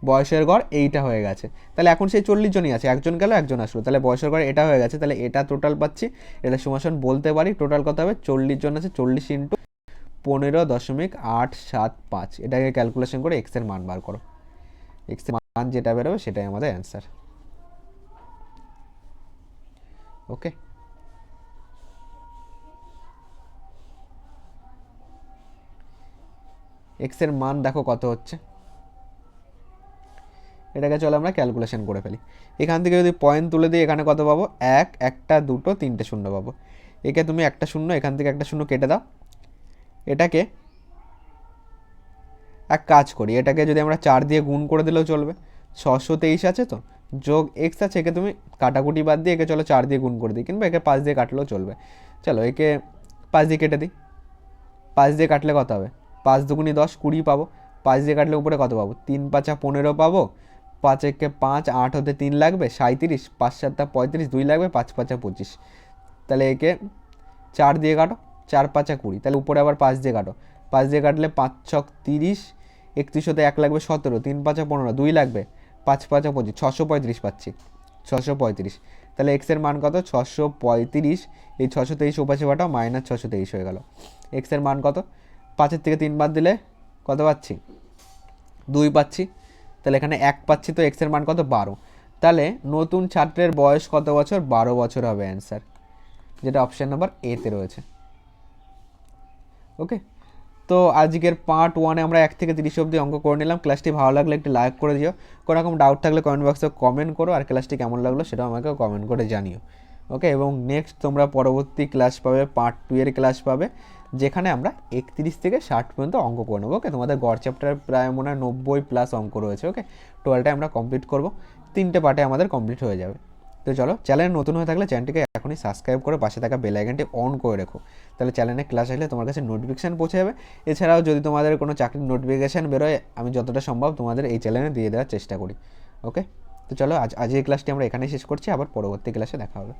Speaker 1: বয়সের গড় এইটা হয়ে গেছে। তাহলে এখন সেই 40 জনই আছে, একজন গেল একজন আসলো, তাহলে বয়সের গড় এটা হয়ে গেছে, তাহলে এটা টোটাল পাচ্ছি, এটা সমান বলতে পারি টোটাল কত হবে, 40 জন আছে, 40 ইন্টু 15.875, এটাকে ক্যালকুলেশন করে এক্সের মান বার করো, এক্সের মান যেটা বেরোবে সেটাই আমাদের অ্যান্সার। ওকে, এক্সের মান দেখো কত হচ্ছে, এটাকে চলো আমরা ক্যালকুলেশন করে ফেলি। এখান থেকে যদি পয়েন্ট তুলে দিই এখানে কত পাবো, 1 1টা 2টো 3টে শূন্য পাবো, একে তুমি একটা শূন্য এখান থেকে একটা শূন্য কেটে দাও। এটাকে এক কাজ করি, এটাকে যদি আমরা 4 দিয়ে গুণ করে দিলেও চলবে, 623 আছে তো, যোগ এক্স আছে, একে তুমি কাটাকুটি বাদ দিয়ে একে চলো 4 দিয়ে গুণ করে দিই, কিংবা একে 5 দিয়ে কাটলেও চলবে। চলো একে 5 দিয়ে কেটে দিই। 5 দিয়ে কাটলে কত হবে? 5 দুগুণি 10, 20 পাবো। 5 দিয়ে কাটলে উপরে কত পাবো? 3 5 15 পাবো। 5 একে 5, 8 হতে 3 লাগবে 37, 5 7 35, 2 লাগবে, 5 5 25। তাহলে একে 4 দিয়ে কাটো, 4 5 20, তাহলে উপরে আবার 5 দিয়ে কাটো। 5 দিয়ে কাটলে 5 6 30, 31 হতে 1 লাগবে 17, 3 5 15, 2 লাগবে, 5 5 25, 635 পাচ্ছি, 635। তাহলে এক্সের মান কত? 635। এই 623 ওপাশে পাঠাও, -623 হয়ে গেল। এক্সের মান কত? 5-এর থেকে 3 বাদ দিলে কত পাচ্ছি? 2 পাচ্ছি। তাহলে এখানে 1 পাচ্ছি, তো এক্সের মান কত? 12। তাহলে নতুন ছাত্রের বয়স কত বছর? 12 বছর হবে অ্যান্সার, যেটা অপশান নাম্বার এতে রয়েছে। ওকে, তো আজকের পার্ট 1-এ আমরা 1 থেকে 30 অবধি অঙ্ক করে নিলাম। ক্লাসটি ভালো লাগলে একটি লাইক করে দিও। কোনো রকম ডাউট থাকলে কমেন্ট বক্সে কমেন্ট করো, আর ক্লাসটি কেমন লাগলো সেটাও আমাকে কমেন্ট করে জানিও। ওকে, এবং নেক্সট তোমরা পরবর্তী ক্লাস পাবে, পার্ট 2 এর ক্লাস পাবে, যেখানে আমরা 31 থেকে 60 পর্যন্ত অঙ্ক করে নেবো। ওকে, তোমাদের গড় চ্যাপ্টার প্রায় মনে হয় 90+ অঙ্ক রয়েছে। ওকে, টোটালটা আমরা কমপ্লিট করবো, 3টে পার্টে আমাদের কমপ্লিট হয়ে যাবে। তো চলো, চ্যানেল নতুন হয়ে থাকলে চ্যানেলটিকে এখনই সাবস্ক্রাইব করে পাশে থাকা বেল আইকনটি অন করে রেখো, তাহলে চ্যানেলে ক্লাস আসলে তোমার কাছে নোটিফিকেশান পৌঁছে যাবে। এছাড়াও যদি তোমাদের কোনো চাকরির নোটিফিকেশান বেরোয়, আমি যতটা সম্ভব তোমাদের এই চ্যানেলে দিয়ে দেওয়ার চেষ্টা করি। ওকে, তো চলো আজকের ক্লাসটি আমরা এখানেই শেষ করছি, আবার পরবর্তী ক্লাসে দেখা হবে।